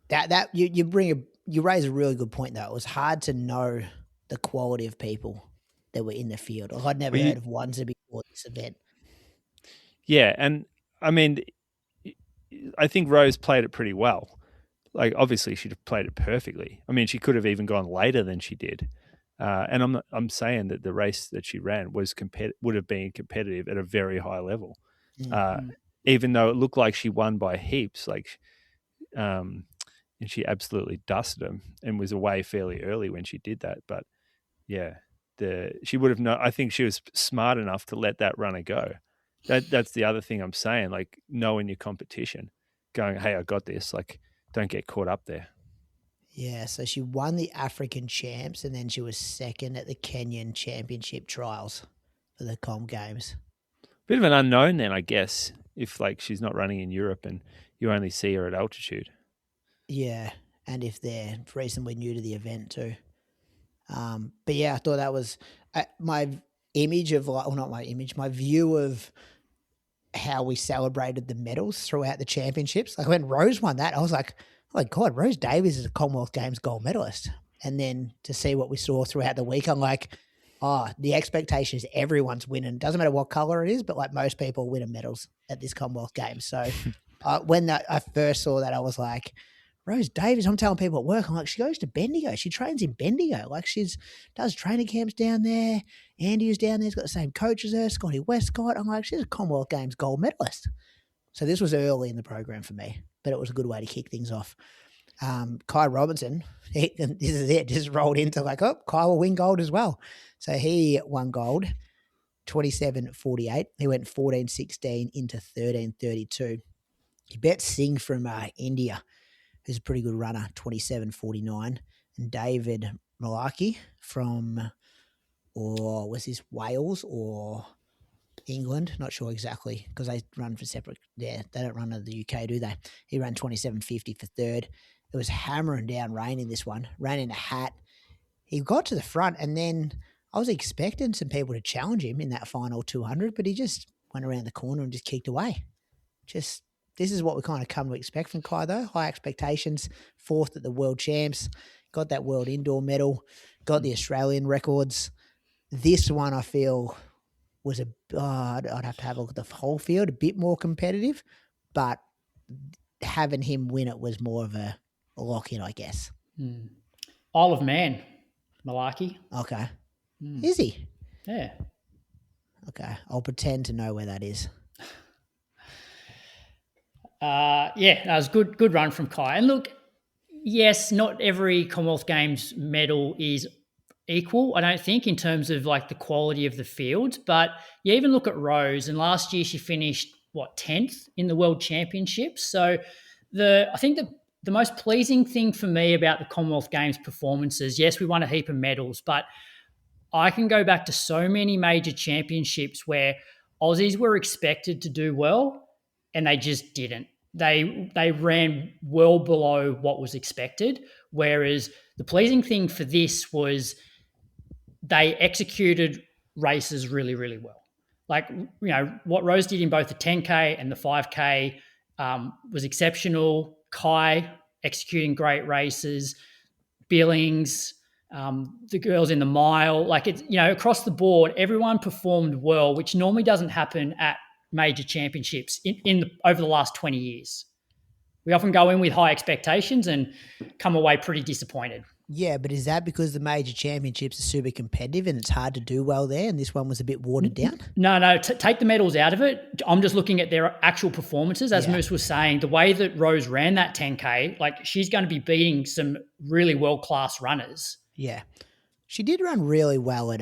That you raise a really good point though. It was hard to know the quality of people that were in the field. Like, I'd never heard of Wanza before this event. Yeah, and I mean, I think Rose played it pretty well. Like, obviously, she'd have played it perfectly. I mean, she could have even gone later than she did. And I'm saying that the race that she ran would have been competitive at a very high level, even though it looked like she won by heaps. Like, and she absolutely dusted him and was away fairly early when she did that. But yeah, she would have known. I think she was smart enough to let that runner go. That's the other thing I'm saying. Like, knowing your competition, going, hey, I got this. Like, don't get caught up there. Yeah, so she won the African Champs and then she was second at the Kenyan Championship trials for the Com Games. Bit of an unknown then, I guess, if like she's not running in Europe and you only see her at altitude. Yeah, and if they're reasonably new to the event too. But yeah, I thought that was my image of my view of how we celebrated the medals throughout the championships. Like when Rose won that, I was like, oh my God, Rose Davies is a Commonwealth Games gold medalist. And then to see what we saw throughout the week, I'm like, oh, the expectation is everyone's winning. Doesn't matter what colour it is, but like most people winning medals at this Commonwealth Games. So when I first saw that, I was like, Rose Davies, I'm telling people at work, I'm like, she goes to Bendigo. She trains in Bendigo. Like does training camps down there. Andy is down there. He's got the same coach as her, Scotty Westcott. I'm like, she's a Commonwealth Games gold medalist. So this was early in the program for me, but it was a good way to kick things off. Kai Robinson, this is it, just rolled into like, oh, Kai will win gold as well. So he won gold, 27.48. He went 14.16 into 13.32. He bet Singh from India, who's a pretty good runner, 27.49. And David Malaki from, or was this Wales or England? Not sure exactly because they run for separate. Yeah, they don't run in the UK, do they? He ran 27.50 for third. It was hammering down rain in this one. Ran in a hat. He got to the front and then I was expecting some people to challenge him in that final 200, but he just went around the corner and just kicked away. This is what we kind of come to expect from Kai though. High expectations. Fourth at the World Champs. Got that World Indoor medal. Got the Australian records. This one I feel was I'd have to have a look at the whole field, a bit more competitive, but having him win it was more of a lock-in, I guess. Isle of Man, Malaki. Okay. Is he? Yeah. Okay. I'll pretend to know where that is. Yeah, that was good run from Kai. And look, yes, not every Commonwealth Games medal is equal, I don't think, in terms of like the quality of the field. But you even look at Rose, and last year she finished, 10th in the World Championships. So I think the most pleasing thing for me about the Commonwealth Games performances, yes, we won a heap of medals, but I can go back to so many major championships where Aussies were expected to do well and they just didn't. They ran well below what was expected, whereas the pleasing thing for this was they executed races really, really well. Like, what Rose did in both the 10K and the 5K was exceptional. Kai executing great races, Billings, the girls in the mile, like it's, across the board, everyone performed well, which normally doesn't happen at major championships over the last 20 years. We often go in with high expectations and come away pretty disappointed. Yeah, but is that because the major championships are super competitive and it's hard to do well there and this one was a bit watered down? No, take the medals out of it. I'm just looking at their actual performances. As Moose was saying, the way that Rose ran that 10K, like she's going to be beating some really world-class runners. Yeah. She did run really well at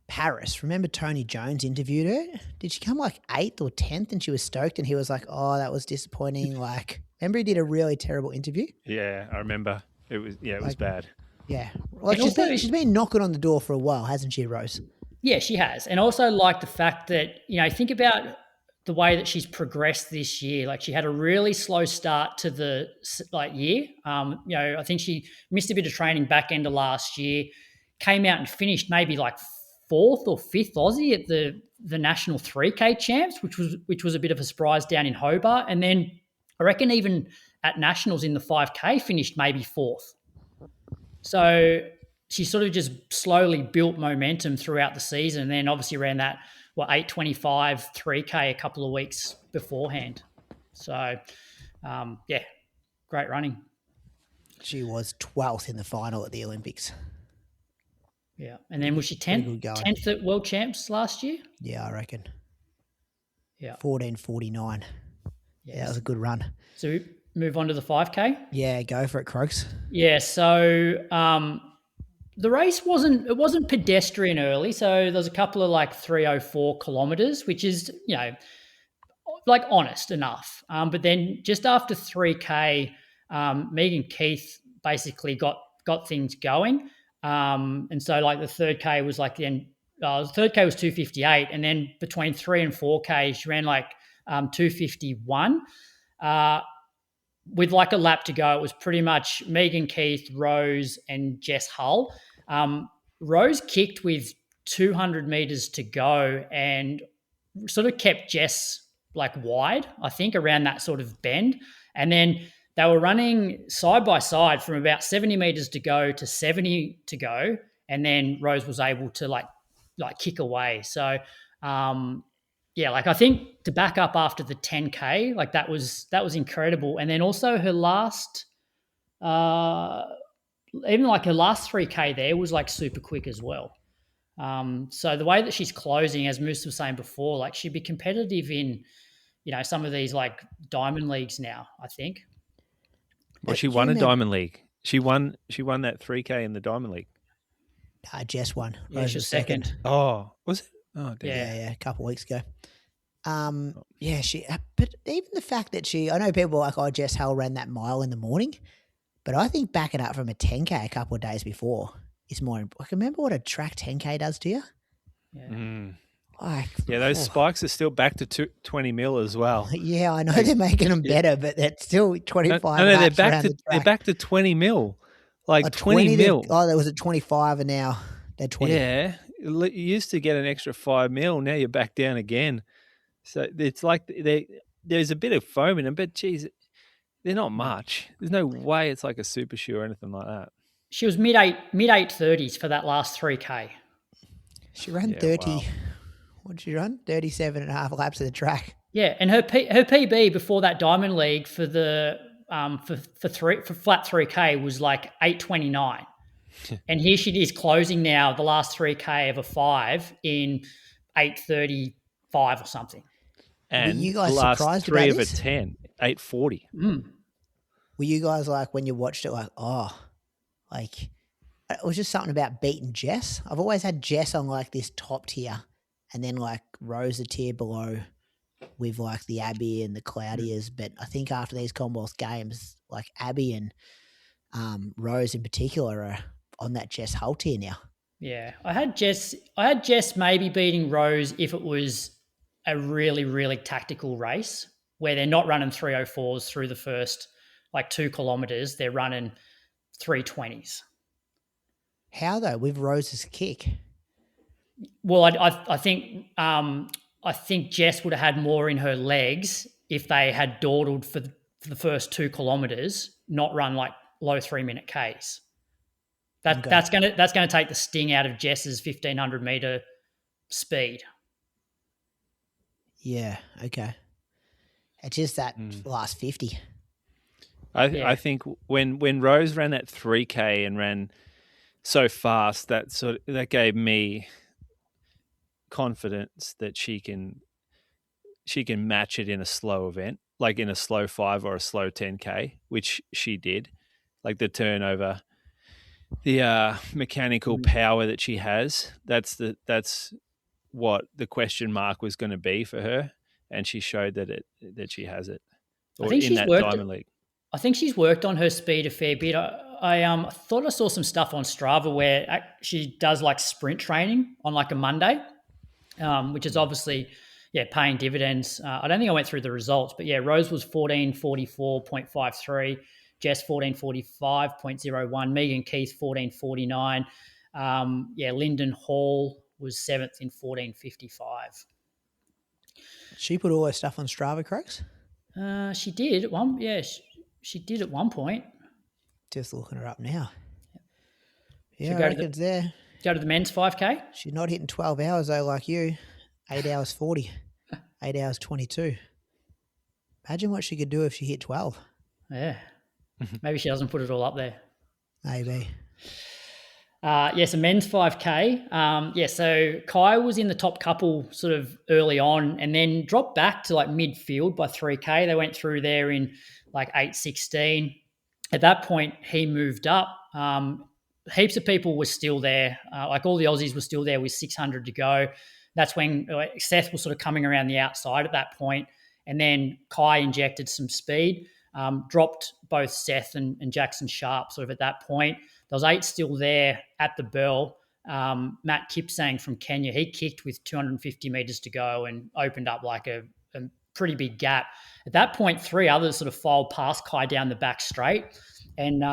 Paris. Remember Tony Jones interviewed her? Did she come like 8th or 10th and she was stoked and he was like, oh, that was disappointing. Like, Remember he did a really terrible interview? Yeah, I remember. It was bad. Yeah. Well, And also- she's been knocking on the door for a while, hasn't she, Rose? Yeah, she has. And also like the fact that, think about the way that she's progressed this year. Like she had a really slow start to the year. I think she missed a bit of training back end of last year, came out and finished maybe like 4th or 5th Aussie at the national 3K champs, which was a bit of a surprise down in Hobart. And then I reckon even at nationals in the 5K finished maybe 4th. So she sort of just slowly built momentum throughout the season, and then obviously ran that 8:25 3K a couple of weeks beforehand. So, great running. She was 12th in the final at the Olympics. Yeah, and then was she 10th at World Champs last year? Yeah, I reckon. Yeah, 14:49. Yeah, that was a good run. So we move on to the 5K. Yeah, go for it, Croaks. Yeah, so the race wasn't pedestrian early, so there's a couple of 3:04 kilometers, which is honest enough. But then just after 3K, Megan Keith basically got things going, and so the 3K was the 3K was 2:58, and then between 3 and 4K she ran 2:51. With a lap to go, it was pretty much Megan Keith, Rose, and Jess Hull. Rose kicked with 200 meters to go and sort of kept Jess wide, I think, around that sort of bend. And then they were running side by side from about 70 meters to go to 70 to go. And then Rose was able to kick away. So, I think to back up after the 10K, that was incredible. And then also her last, even her last 3K there was super quick as well. So the way that she's closing, as Moose was saying before, she'd be competitive in, some of these diamond leagues now, I think. Well, she won a diamond league. She won that 3K in the diamond league. Jess won. Yeah, Rose she was was second. Oh, was it? Oh, damn. Yeah, a couple of weeks ago. But even the fact that I know people are like, Jess Hull ran that mile in the morning, but I think backing up from a 10K a couple of days before is more important. Remember what a track 10K does to you? Yeah. Those spikes are still back to 20 mil as well. Yeah, I know they're making them better, but that's still 25. No, they're back to 20 mil, 20 mil. There was a 25, and now they're 20. Yeah, you used to get an extra 5 mil. Now you're back down again. So it's there's a bit of foam in them, but geez, they're not much. There's no way it's like a super shoe or anything like that. She was mid 8:30s for that last 3K. She ran 30. Wow. What did she run? 37 and a half laps of the track. Yeah, and her PB before that Diamond League for the for flat 3K was 8:29. And here she is closing now the last 3K of a 5 in 8:35 or something. And were you guys the last surprised 3 about of this? a 10, 8:40. Were you guys when you watched it it was just something about beating Jess? I've always had Jess on this top tier, and then Rose a tier below with the Abby and the Claudias. But I think after these Commonwealth Games, Abby and Rose in particular are on that Jess Hull tier now. Yeah, I had Jess maybe beating Rose if it was a really, really tactical race where they're not running 3:04s through the first 2 kilometers. They're running 3:20s. How though with Rose's kick? Well, I think Jess would have had more in her legs if they had dawdled for the first 2 kilometers, not run low 3-minute Ks. That's gonna take the sting out of Jess's 1,500 meter speed. Yeah. Okay. It's just that last 50. I think when Rose ran that 3K and ran so fast, that gave me confidence that she can match it in a slow event, in a slow 5 or a slow 10K, which she did. The turnover, the mechanical power that she has. That's what the question mark was going to be for her, and she showed that she has it. or think in she's that worked. Diamond League? I think she's worked on her speed a fair bit. I thought I saw some stuff on Strava where she does like sprint training on like a Monday, which is obviously paying dividends. I don't think I went through the results, but Rose was 14:44.53, Jess 14:45.01, Megan Keith 14:49. Linden Hall was 7th in 14:55. She put all her stuff on Strava, Craigs? She did at one. Yeah, she did at one point. Just looking her up now. Yeah, Should I reckon it's there. Go to the men's 5K. She's not hitting 12 hours though, like you. 8 hours 40, 8 hours 22. Imagine what she could do if she hit 12. Yeah, maybe she doesn't put it all up there. Maybe. So men's 5K. So Kai was in the top couple sort of early on and then dropped back to like midfield by 3K. They went through there in like 8:16. At that point, he moved up. Heaps of people were still there. Like all the Aussies were still there with 600 to go. That's when Seth was sort of coming around the outside at that point. And then Kai injected some speed, dropped both Seth and Jackson Sharp sort of at that point. There was 8 still there at the bell. Matt Kipsang from Kenya, he kicked with 250 metres to go and opened up like a pretty big gap. At that point, 3 others sort of filed past Kai down the back straight. And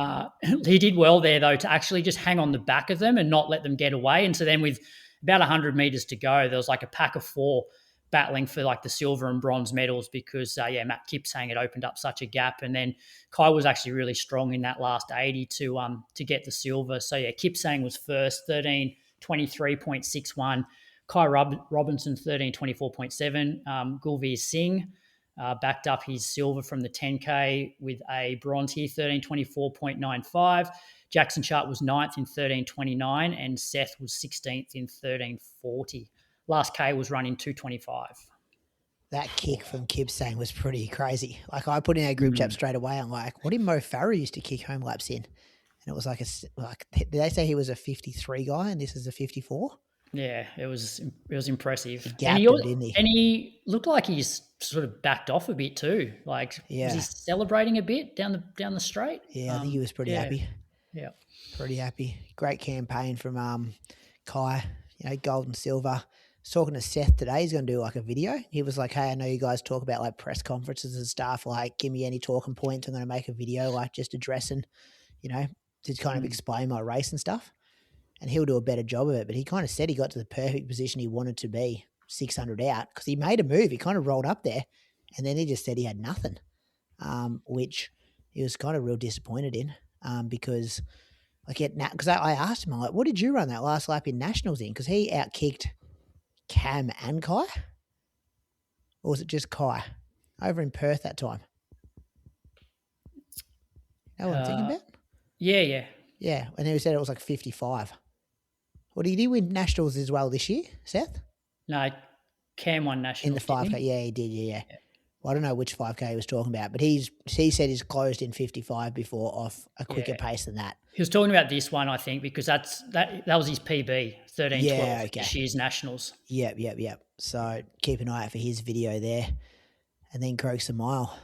he did well there, though, to actually just hang on the back of them and not let them get away. And so then with about 100 metres to go, there was like a pack of 4 battling for like the silver and bronze medals because, Matt Kipsang had opened up such a gap. And then Kai was actually really strong in that last 80 to get the silver. So, Kipsang was first, 13:23.61. Kai Robinson, 13:24.7. Gulveer Singh backed up his silver from the 10K with a bronze here, 13:24.95. Jackson Sharp was 9th in 13:29 and Seth was 16th in 13:40. Last K was running 2:25. That kick from Kipsang was pretty crazy. Like I put in our group chat straight away. I'm like, what did Mo Farah used to kick home laps in? And it was did they say he was a 53 guy and this is a 54? Yeah, it was impressive. He didn't he? And he looked like he's sort of backed off a bit too. Like, was he celebrating a bit down the straight? Yeah, I think he was pretty happy. Yeah, pretty happy. Great campaign from Kai. Gold and silver. I was talking to Seth today. He's going to do like a video. He was like, "Hey, I know you guys talk about like press conferences and stuff. Like, give me any talking points. I'm going to make a video like just addressing, to kind of explain my race and stuff." And he'll do a better job of it. But he kind of said he got to the perfect position he wanted to be, 600 out, because he made a move. He kind of rolled up there, and then he just said he had nothing, which he was kind of real disappointed in because I asked him, I'm like, what did you run that last lap in Nationals in? Because he outkicked Cam and Kai. Or was it just Kai over in Perth that time? Know what I'm thinking about? Yeah. Yeah, and he said it was like 55. Well, did he win Nationals as well this year, Seth? No, Cam won Nationals. In the 5K, he did, yeah. Well, I don't know which 5K he was talking about, but he said he's closed in 55 before off a quicker pace than that. He was talking about this one, I think, because that was his PB, 13:12 this year's Nationals. Yep. So keep an eye out for his video there. And then Croaks a mile.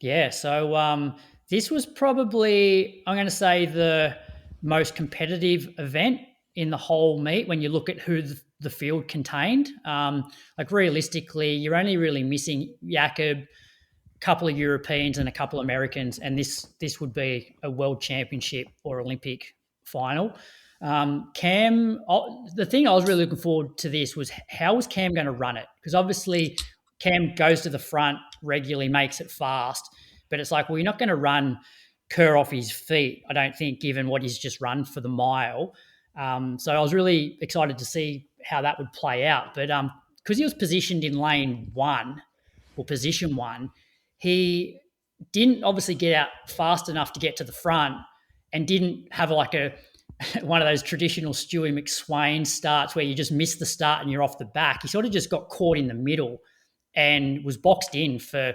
Yeah, so this was probably, I'm going to say, the most competitive event in the whole meet when you look at who the field contained. Like realistically, you're only really missing Jakob, a couple of Europeans and a couple of Americans, and this would be a world championship or Olympic final. Cam, the thing I was really looking forward to this was how was Cam going to run it? Because obviously Cam goes to the front regularly, makes it fast, but it's like, well, you're not going to run Kerr off his feet, I don't think, given what he's just run for the mile. So I was really excited to see how that would play out. But because he was positioned in lane 1 or position 1, he didn't obviously get out fast enough to get to the front and didn't have like one of those traditional Stewie McSwain starts where you just miss the start and you're off the back. He sort of just got caught in the middle and was boxed in for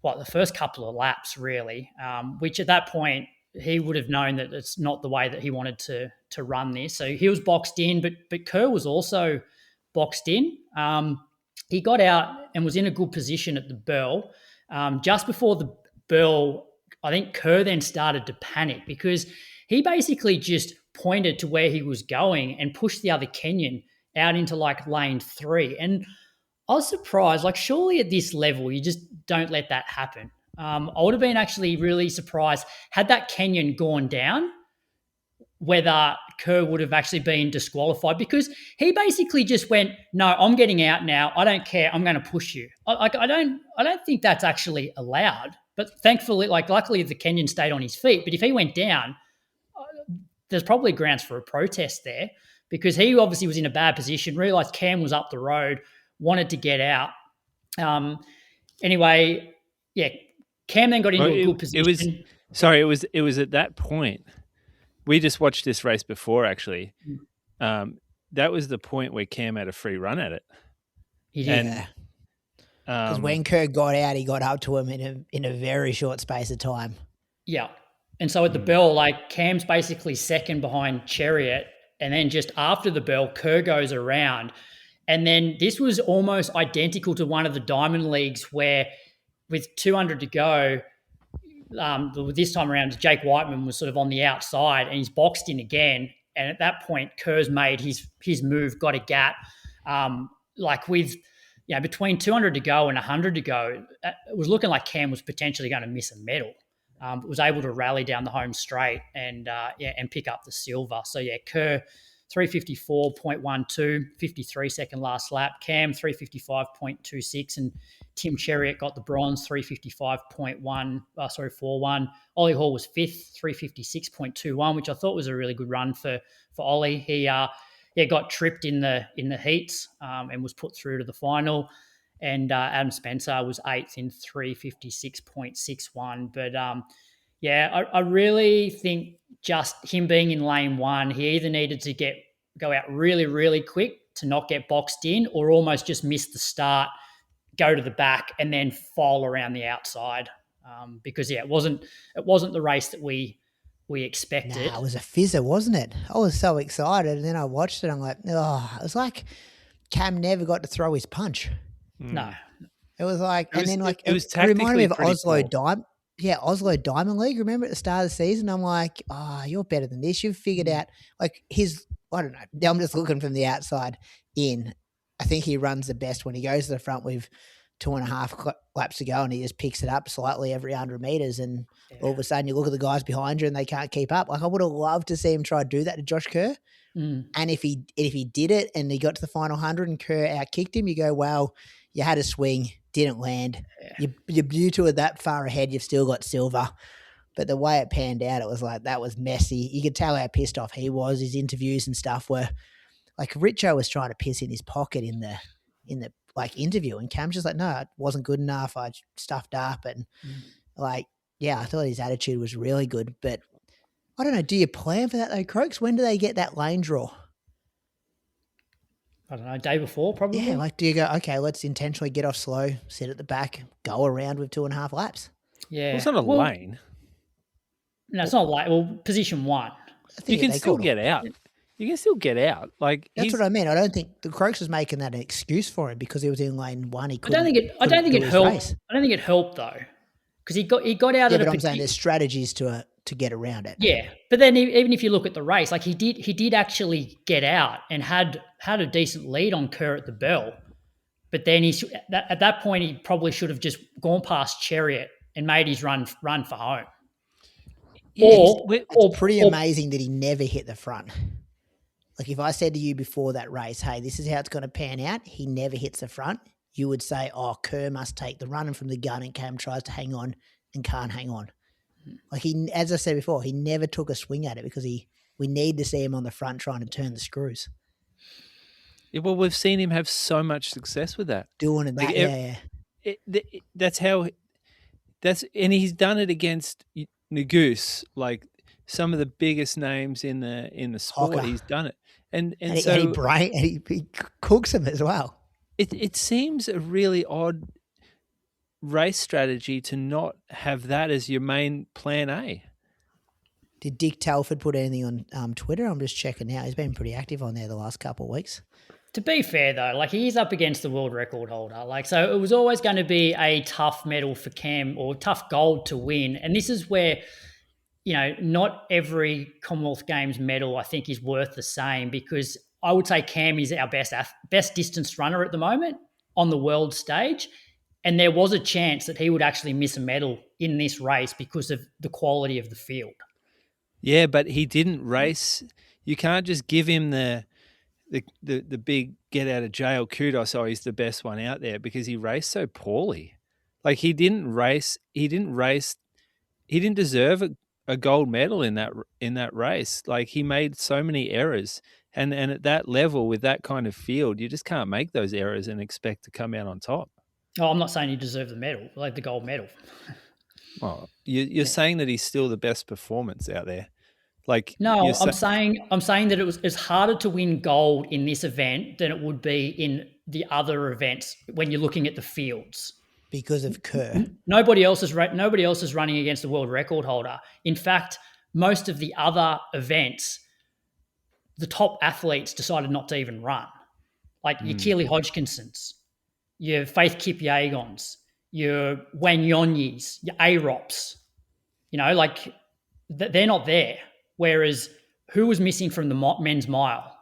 the first couple of laps really, which at that point he would have known that it's not the way that he wanted to run this. So he was boxed in, but Kerr was also boxed in. He got out and was in a good position at the bell. Just before the bell, I think Kerr then started to panic because he basically just pointed to where he was going and pushed the other Kenyan out into like lane 3. And I was surprised. Like, surely at this level, you just don't let that happen. I would have been actually really surprised had that Kenyan gone down, whether Kerr would have actually been disqualified, because he basically just went, "No, I'm getting out now. I don't care. I'm going to push you." I don't think that's actually allowed. But thankfully, like, luckily the Kenyan stayed on his feet. But if he went down, there's probably grounds for a protest there, because he obviously was in a bad position, realised Cam was up the road, wanted to get out. Anyway, yeah, Cam then got into a good position. It was at that point. We just watched this race before, actually. That was the point where Cam had a free run at it. He did. Because when Kerr got out, he got up to him in a very short space of time. Yeah. And so at the bell, like, Cam's basically second behind Chariot. And then just after the bell, Kerr goes around. And then this was almost identical to one of the Diamond Leagues where with 200 to go, this time around, Jake Whiteman was sort of on the outside and he's boxed in again. And at that point, Kerr's made his move, got a gap. Like with, between 200 to go and 100 to go, it was looking like Cam was potentially going to miss a medal. But was able to rally down the home straight and pick up the silver. So Kerr 354.12, 53 second last lap. Cam 355.26, and Tim Chariot got the bronze 355.41. Ollie Hall was fifth, 356.21, which I thought was a really good run for Ollie. He got tripped in the heats and was put through to the final. And Adam Spencer was eighth in 356.61. But I really think just him being in lane 1, he either needed to go out really, really quick to not get boxed in, or almost just miss the start, go to the back, and then fall around the outside. Because it wasn't the race that we expected. Nah, it was a fizzer, wasn't it? I was so excited, and then I watched it. I'm like, oh, it was like Cam never got to throw his punch. No, it was like, it reminded me of Oslo Diamond. Yeah, Oslo Diamond League. Remember at the start of the season, I'm like, oh, you're better than this. You've figured out like I don't know. I'm just looking from the outside in. I think he runs the best when he goes to the front with 2.5 laps to go, and he just picks it up slightly every 100 meters, and all of a sudden you look at the guys behind you and they can't keep up. Like, I would have loved to see him try to do that to Josh Kerr. And if he did it and he got to the final 100 and Kerr outkicked him, you go, well, you had a swing, didn't land. You're due to it that far ahead. You've still got silver. But the way it panned out, it was like, that was messy. You could tell how pissed off he was. His interviews and stuff were like, Richo was trying to piss in his pocket in the like interview, and Cam's just like, no, it wasn't good enough. I stuffed up. And I thought his attitude was really good. But I don't know. Do you plan for that though, Croaks? When do they get that lane draw? I don't know, day before probably. Yeah, like, do you go, okay, let's intentionally get off slow, sit at the back, go around with 2.5 laps? Yeah. Well, it's not a lane. No, it's not a lane. Well, position 1. You can still get out. You can still get out. Like, that's what I mean. I don't think the Croaks was making that an excuse for him because he was in lane 1. I don't think it helped. I don't think it helped though, because he got out. Yeah, but I'm saying there's strategies to get around it. Yeah, but then even if you look at the race, like he did actually get out and had a decent lead on Kerr at the bell, but then at that point he probably should have just gone past Chariot and made his run for home. Yeah, it's pretty amazing that he never hit the front. Like, if I said to you before that race, hey, this is how it's going to pan out, he never hits the front, you would say, oh, Kerr must take the running from the gun and Cam tries to hang on and can't hang on. Like, as I said before, he never took a swing at it because we need to see him on the front trying to turn the screws. Yeah, well, we've seen him have so much success with that. Doing it, like, and he's done it against Nagoose, like some of the biggest names in the sport. Hocker. He's done it, and he cooks him as well. It seems a really odd race strategy to not have that as your main plan A. Did Dick Telford put anything on Twitter? I'm just checking now. He's been pretty active on there the last couple of weeks. To be fair, though, like he is up against the world record holder. Like, so it was always going to be a tough medal for Cam or tough gold to win. And this is where, not every Commonwealth Games medal I think is worth the same, because I would say Cam is our best distance runner at the moment on the world stage. And there was a chance that he would actually miss a medal in this race because of the quality of the field. Yeah, but he didn't race. You can't just give him the big get out of jail kudos. Oh, he's the best one out there, because he raced so poorly. Like he didn't race. He didn't deserve a gold medal in that race. Like he made so many errors, and at that level with that kind of field, you just can't make those errors and expect to come out on top. Oh, I'm not saying he deserved the medal, like the gold medal. Oh, you're saying that he's still the best performance out there. Like no, I'm saying that it's harder to win gold in this event than it would be in the other events when you're looking at the fields. Because of Kerr. Nobody else is running against the world record holder. In fact, most of the other events, the top athletes decided not to even run. Like your Keely Hodgkinsons, your Faith Kipyagons, your Wanyonyis, your Arops, like they're not there. Whereas who was missing from the men's mile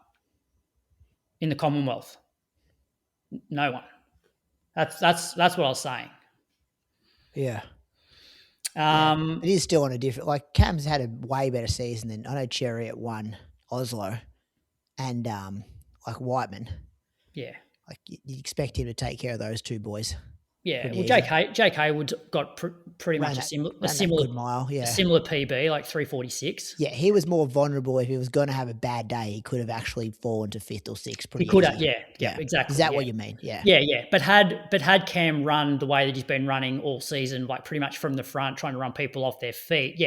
in the Commonwealth? No one. That's what I was saying. Yeah. It is still on a different, like Cam's had a way better season than, I know Chariot won Oslo and like Whiteman. Yeah. Like you'd expect him to take care of those two boys. Yeah, well, Jake Hayward's got pretty much a similar good mile, a similar PB, like 3:46. Yeah, he was more vulnerable. If he was going to have a bad day, he could have actually fallen to 5th or 6th. Pretty he could easy. have, yeah, exactly. Is that what you mean? Yeah, yeah. But had Cam run the way that he's been running all season, like pretty much from the front, trying to run people off their feet,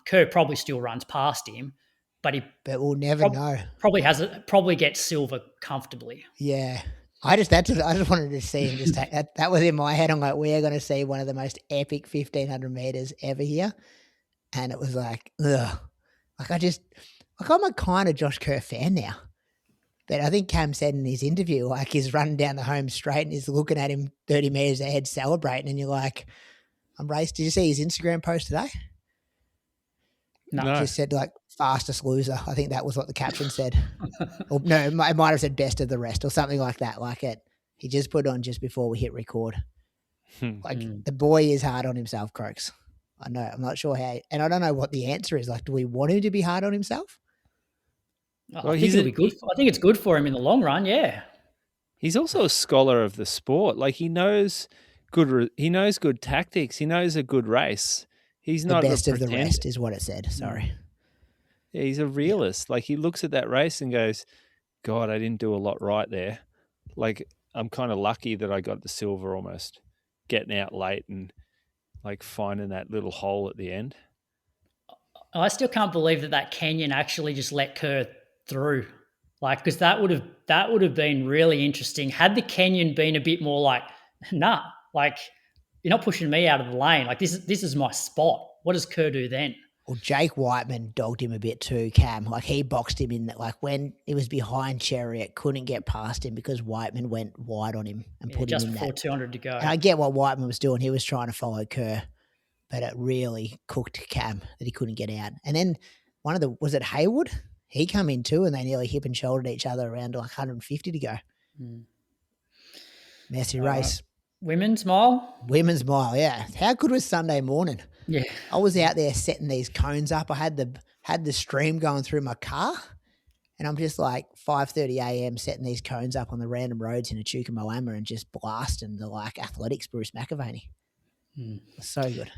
Kerr probably still runs past him, but we'll never know. Probably gets silver comfortably. Yeah. I just wanted to see him just take that. That was in my head. I'm like, we're going to see one of the most epic 1,500 meters ever here. And it was like, ugh. Like I'm a kind of Josh Kerr fan now. But I think Cam said in his interview, like he's running down the home straight and he's looking at him 30 meters ahead celebrating. And you're like, I'm raced. Did you see his Instagram post today? No. He just said like fastest loser. I think that was what the caption said. Or no, it might have said best of the rest or something like that. Like it, he just put it on just before we hit record. Like the boy is hard on himself, Croaks. I know. I'm not sure how, and I don't know what the answer is. Like, do we want him to be hard on himself? Well, I think it'll be good. I think it's good for him in the long run. Yeah. He's also a scholar of the sport. Like he knows good tactics. He knows a good race. He's not the best of the rest is what it said. Sorry. Yeah, he's a realist. Like he looks at that race and goes, God, I didn't do a lot right there. Like I'm kind of lucky that I got the silver almost, getting out late and like finding that little hole at the end. I still can't believe that Kenyan actually just let Kerr through. Like, because that would have been really interesting. Had the Kenyan been a bit more like, nah, like you're not pushing me out of the lane. Like this is my spot. What does Kerr do then? Well, Jake Whiteman dogged him a bit too, Cam. Like he boxed him in that, like when he was behind Chariot, couldn't get past him because Whiteman went wide on him and put him in just before 200 to go. And I get what Whiteman was doing. He was trying to follow Kerr, but it really cooked Cam that he couldn't get out. And then was it Haywood? He come in too and they nearly hip and shouldered each other around like 150 to go. Messy race. Women's mile? Women's mile, yeah. How good was Sunday morning? Yeah. I was out there setting these cones up. I had the stream going through my car and I'm just like 5:30 a.m. setting these cones up on the random roads in Echuca Moama and just blasting the like athletics Bruce McAvaney. It was so good.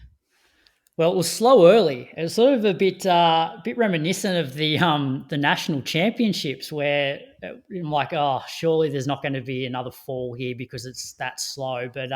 Well, it was slow early. It was sort of a bit reminiscent of the national championships where I'm like, oh, surely there's not going to be another fall here because it's that slow. But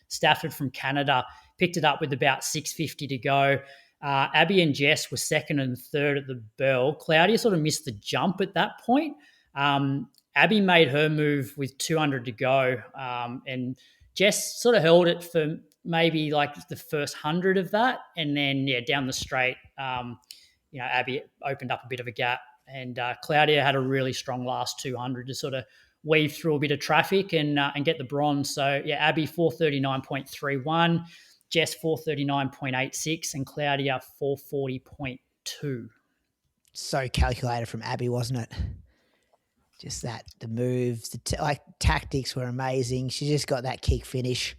Stafford from Canada picked it up with about 6:50 to go. Abby and Jess were second and third at the bell. Claudia sort of missed the jump at that point. Abby made her move with 200 to go, and Jess sort of held it for maybe like the first 100 of that. And then, down the straight, Abby opened up a bit of a gap And Claudia had a really strong last 200 to sort of weave through a bit of traffic and get the bronze. So, yeah, Abby 439.31, Jess 439.86, and Claudia 440.2. So calculated from Abby, wasn't it? Just that, the moves, tactics were amazing. She just got that kick finish.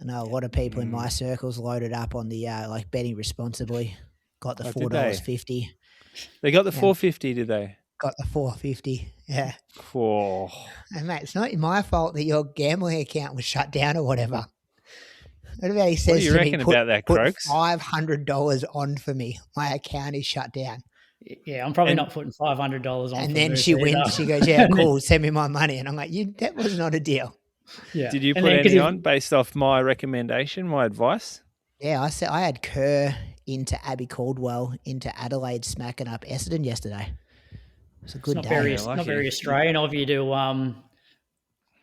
I know a lot of people in my circles loaded up on the betting responsibly. Got the $4.50. They got the $4.50, did they? Got the $4.50. Yeah. Oh. And mate, it's not my fault that your gambling account was shut down or whatever. What about he says what do you reckon about that, Croaks? $500 on for me. My account is shut down. Yeah, I'm probably not putting $500 on. And then she wins. She goes, "Yeah, cool. Send me my money." And I'm like, that was not a deal. Yeah. Did you put any on based off my recommendation, my advice? Yeah, I said I had Kerr into Abby Caldwell into Adelaide smacking up Essendon yesterday. It was a good day. Not very Australian of you to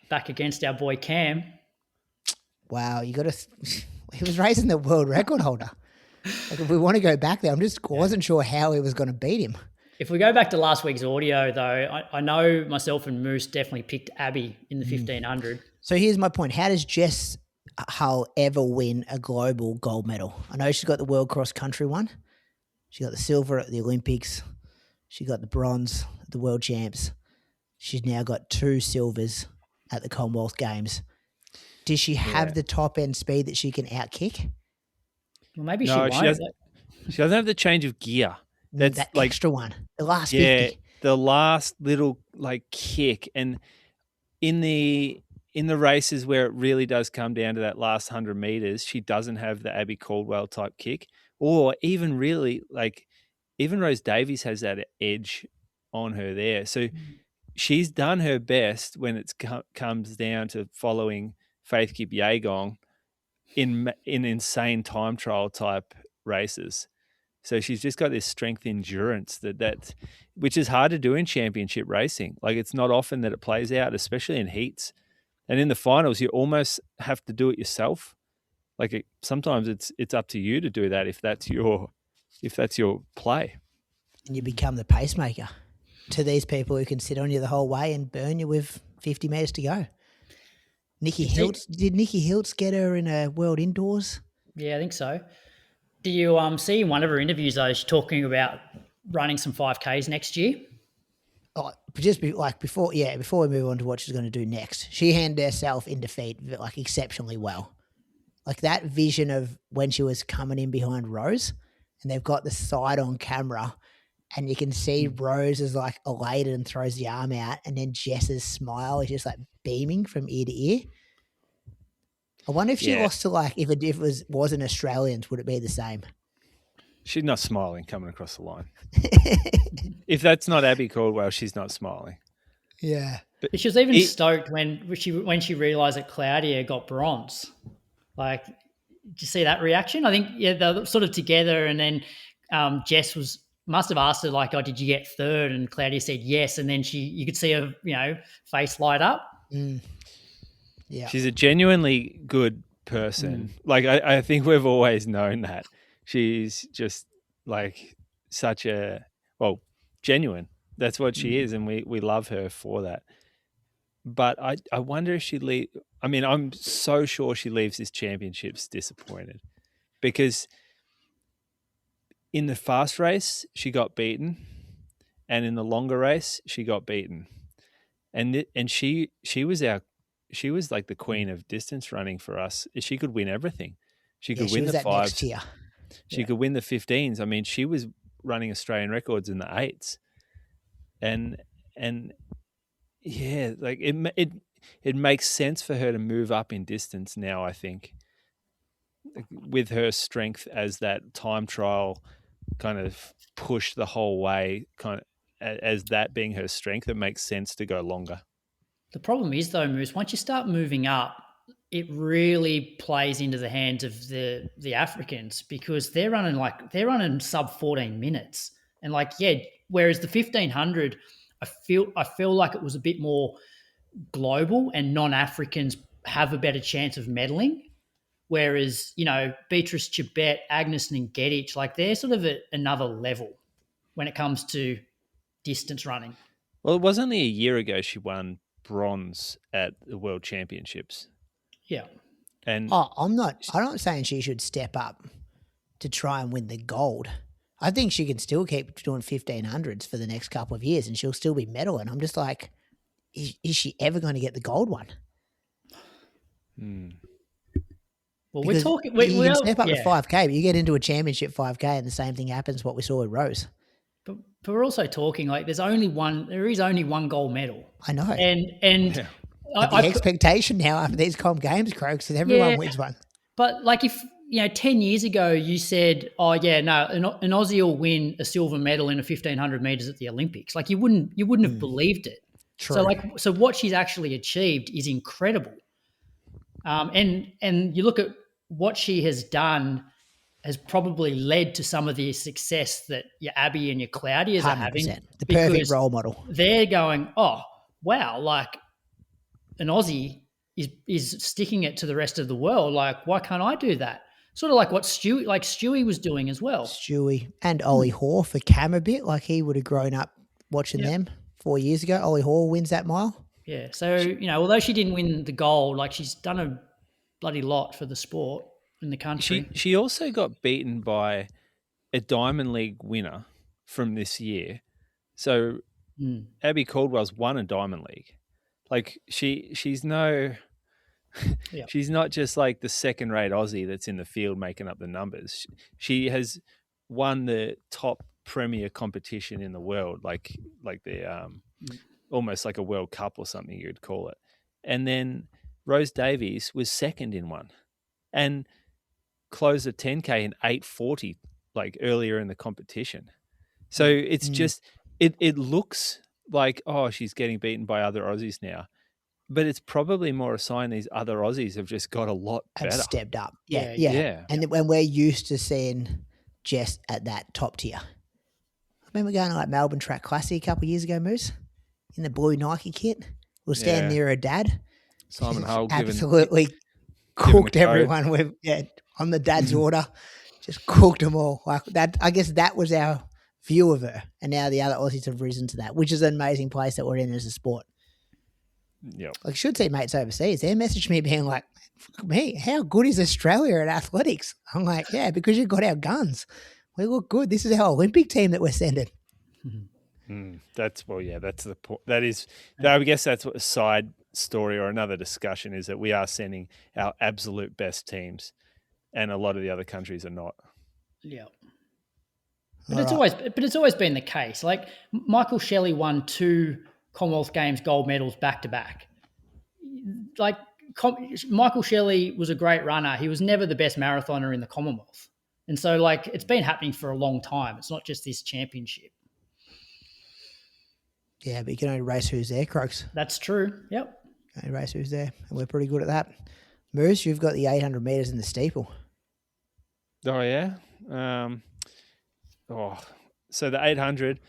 back against our boy Cam. Wow, you got to. He was raising the world record holder. Like, if we want to go back there, wasn't sure how he was going to beat him. If we go back to last week's audio, though, I know myself and Moose definitely picked Abby in the 1500. So here's my point. How does Jess Hull ever win a global gold medal? I know she's got the World Cross Country one. She got the silver at the Olympics. She got the bronze at the World Champs. She's now got 2 silvers at the Commonwealth Games. Does she have the top end speed that she can outkick? Well, maybe she won't. She doesn't have the change of gear. That's that like extra one. The last 50. The last little kick. And in the races where it really does come down to that last 100 meters, she doesn't have the Abby Caldwell type kick, or even really even Rose Davies has that edge on her there. So she's done her best when it comes down to following Faith Kipsang in insane time trial type races. So she's just got this strength endurance that which is hard to do in championship racing. Like, it's not often that it plays out, especially in heats. And in the finals, you almost have to do it yourself. Sometimes it's up to you to do that if that's your play. And you become the pacemaker to these people who can sit on you the whole way and burn you with 50 metres to go. Did Nikki Hiltz get her in a World Indoors? Yeah, I think so. Do you see in one of her interviews, though, she's talking about running some 5Ks next year? Oh, just before we move on to what she's going to do next, she handled herself in defeat exceptionally well. Like that vision of when she was coming in behind Rose, and they've got the side on camera, and you can see Rose is elated and throws the arm out, and then Jess's smile is just beaming from ear to ear. I wonder if she lost to if it wasn't Australians, would it be the same? She's not smiling coming across the line. If that's not Abby Caldwell, she's not smiling. Yeah. But she was even stoked when she realised that Claudia got bronze. Did you see that reaction? I think they're sort of together, and then Jess must have asked her did you get third? And Claudia said yes, and then you could see her face light up. Mm. Yeah, she's a genuinely good person. I think we've always known that. She's just such a genuine. That's what she is, and we love her for that. But I wonder if I'm so sure she leaves this championships disappointed, because in the fast race she got beaten, and in the longer race she got beaten, and she was like the queen of distance running for us. She could win everything. She could win the 5s. She could win the 15s. I mean, she was running Australian records in the 8s, and yeah, it makes sense for her to move up in distance now. I think with her strength as that time trial kind of pushed the whole way, as that being her strength, it makes sense to go longer. The problem is, though, Moose, once you start moving up, it really plays into the hands of the Africans, because they're running sub 14 minutes. And whereas the 1500, I feel like it was a bit more global and non-Africans have a better chance of medaling. Whereas, Beatrice Chibet, Agnes Ngedic, they're sort of at another level when it comes to distance running. Well, it was only a year ago she won bronze at the World Championships. Yeah. And I'm not saying she should step up to try and win the gold. I think she can still keep doing 1500s for the next couple of years and she'll still be medaling. I'm just like, is she ever going to get the gold one? Well, Because we're talking. you can step up to 5K, but you get into a championship 5K and the same thing happens what we saw with Rose. But we're also talking like there is only one gold medal. I know. And Yeah. the expectation now after these Com Games, Croaks, is everyone wins one. But like if 10 years ago you said, oh yeah, no, an Aussie will win a silver medal in a 1500 meters at the Olympics. Like you wouldn't have believed it. True. So what she's actually achieved is incredible. And you look at what she has done has probably led to some of the success that your Abby and your Claudias are having. The perfect role model. They're going, oh, wow, like an Aussie is sticking it to the rest of the world. Like, why can't I do that? Sort of like what Stewie was doing as well. Stewie and Ollie Hoare for Cam a bit. Like he would have grown up watching them 4 years ago. Ollie Hoare wins that mile. Yeah. So, although she didn't win the gold, like she's done a bloody lot for the sport in the country. She also got beaten by a Diamond League winner from this year. So Abby Caldwell's won a Diamond League. Like she's no she's not just like the second-rate Aussie that's in the field making up the numbers. She has won the top premier competition in the world, like the almost like a World Cup or something you'd call it. And then Rose Davies was second in one and closed a 10K in 8:40 like earlier in the competition. So it's just it looks like, oh, she's getting beaten by other Aussies now. But it's probably more a sign these other Aussies have just got a lot better. Have stepped up. Yeah. And when we're used to seeing Jess at that top tier. I remember going to like Melbourne Track Classic a couple of years ago, Moose, in the blue Nike kit. We were standing near her dad. Simon Hull absolutely cooked everyone with on the dad's order. Just cooked them all. Like that. I guess that was our view of her. And now the other Aussies have risen to that, which is an amazing place that we're in as a sport. Yeah, like should see mates overseas. They messaged me being like, "Fuck me, how good is Australia at athletics?" I'm like, "Yeah, because you've got our guns. We look good. This is our Olympic team that we're sending." That's the point. I guess that's what a side story or another discussion is, that we are sending our absolute best teams, and a lot of the other countries are not. Yeah. But it's always been the case. Like Michael Shelley won 2 Commonwealth Games gold medals back to back. Like Michael Shelley was a great runner. He was never the best marathoner in the Commonwealth. And so like it's been happening for a long time. It's not just this championship. Yeah, but you can only race who's there, Croaks. That's true. Yep. Only race who's there. And we're pretty good at that. Moose, you've got the 800 metres in the steeple. Oh, yeah? So the 800...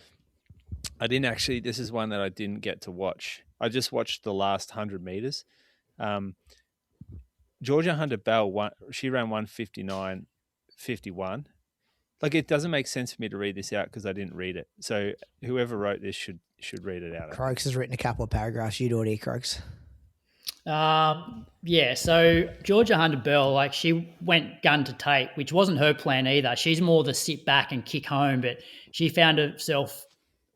I didn't actually, this is one that I didn't get to watch. I just watched the last 100 meters. Georgia Hunter-Bell, she ran 1:59.51. Like, it doesn't make sense for me to read this out because I didn't read it. So whoever wrote this should read it out. Croaks has written a couple of paragraphs. You do it here, Croaks. So Georgia Hunter-Bell, like she went gun to tape, which wasn't her plan either. She's more the sit back and kick home, but she found herself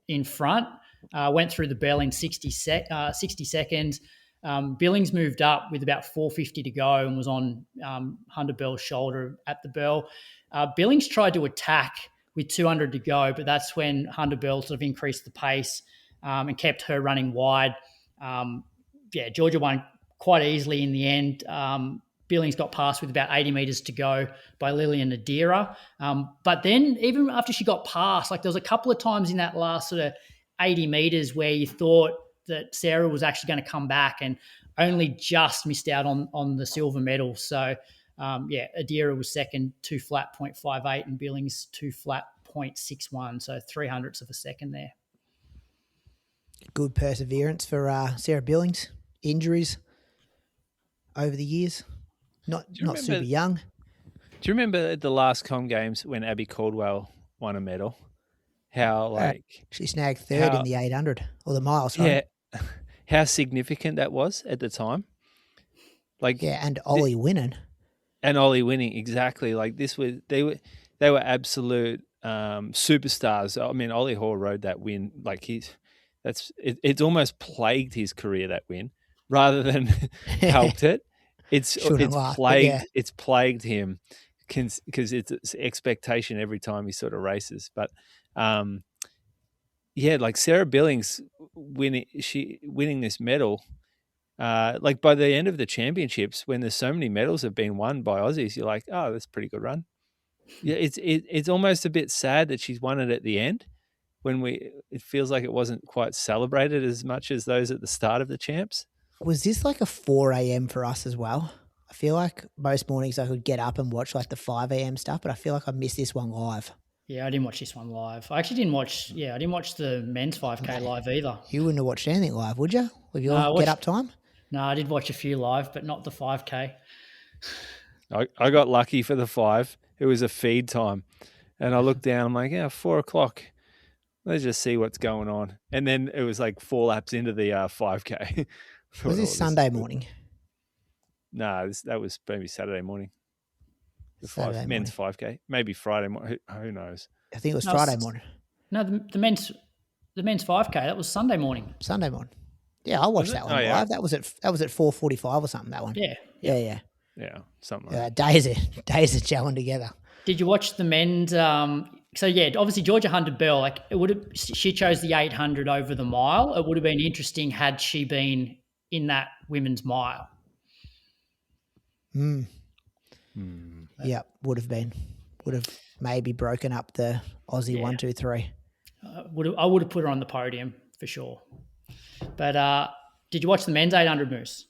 in front, went through the bell in 60 seconds. Billings moved up with about 4:50 to go and was on Hunter-Bell's shoulder at the bell. Billings tried to attack with 200 to go, but that's when Hunter-Bell sort of increased the pace and kept her running wide. Georgia won quite easily in the end. Billings got past with about 80 metres to go by Lillian Adira. But then even after she got past, like there was a couple of times in that last sort of 80 metres where you thought that Sarah was actually going to come back and only just missed out on the silver medal. So, Adira was second, 2 flat 0.58 and Billings 2 flat 0.61. So 0.03 of a second there. Good perseverance for Sarah Billings. Injuries over the years. Not super young. Do you remember at the last Com Games when Abby Caldwell won a medal? how like she snagged third in the 800 or the mile. Sorry. yeah, how significant that was at the time. Like and Ollie winning. And Ollie winning, exactly. Like they were absolute superstars. I mean, Ollie Hall rode that win like it's almost plagued his career, that win, rather than helped it. It's plagued him because it's expectation every time he sort of races. But like Sarah Billings winning this medal. Like by the end of the championships, when there's so many medals have been won by Aussies, you're like, oh, that's a pretty good run. Yeah, it's almost a bit sad that she's won it at the end when it feels like it wasn't quite celebrated as much as those at the start of the champs. Was this like a 4 a.m. for us as well? I feel like most mornings I could get up and watch like the 5 a.m. stuff, but I feel like I missed this one live. Yeah, I didn't watch this one live. I actually didn't watch. Yeah, I didn't watch the men's 5K live either. You wouldn't have watched anything live, would you? With your get up time? No, I did watch a few live, but not the 5K. I got lucky for the 5. It was a feed time. And I looked down, I'm like, 4 o'clock. Let's just see what's going on. And then it was like 4 laps into the 5K. Was this Sunday morning? No, that was maybe Saturday morning. The men's 5K. Maybe Friday morning. Who knows? I think it was Friday morning. No, the men's 5K, that was Sunday morning. Sunday morning. Yeah, I watched that one live. Yeah. That was at 4:45 or something, that one. Yeah. Yeah, something like that. Days are gelling together. Did you watch the men's so yeah, obviously Georgia Hunter-Bell, like she chose the 800 over the mile. It would have been interesting had she been in that women's mile. Yeah, would have maybe broken up the Aussie 1, 2, 3. I would have put her on the podium for sure. But did you watch the men's 800 Moose?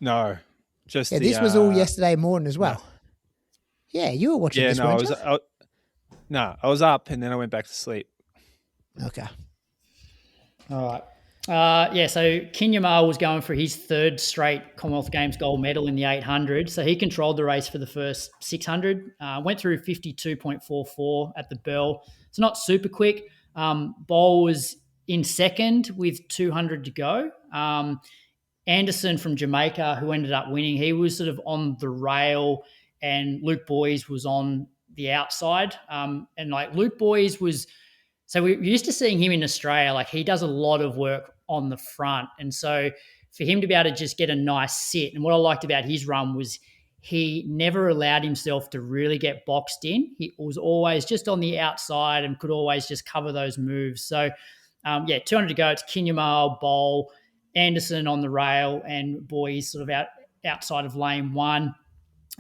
No, just this was all yesterday morning as well. No. Yeah, you were watching this, weren't you? I was up and then I went back to sleep. Okay. All right. So Kinyama was going for his 3rd straight Commonwealth Games gold medal in the 800. So he controlled the race for the first 600, went through 52.44 at the bell. It's not super quick. Bowl was in second with 200 to go. Anderson from Jamaica, who ended up winning, he was sort of on the rail, and Luke Boys was on the outside. And like Luke Boys was, so we're used to seeing him in Australia, like he does a lot of work on the front. And so for him to be able to just get a nice sit, and what I liked about his run was he never allowed himself to really get boxed in. He was always just on the outside and could always just cover those moves. So 200 to go. It's Kinyama, Bowl, Anderson on the rail, and Boys sort of outside of lane 1.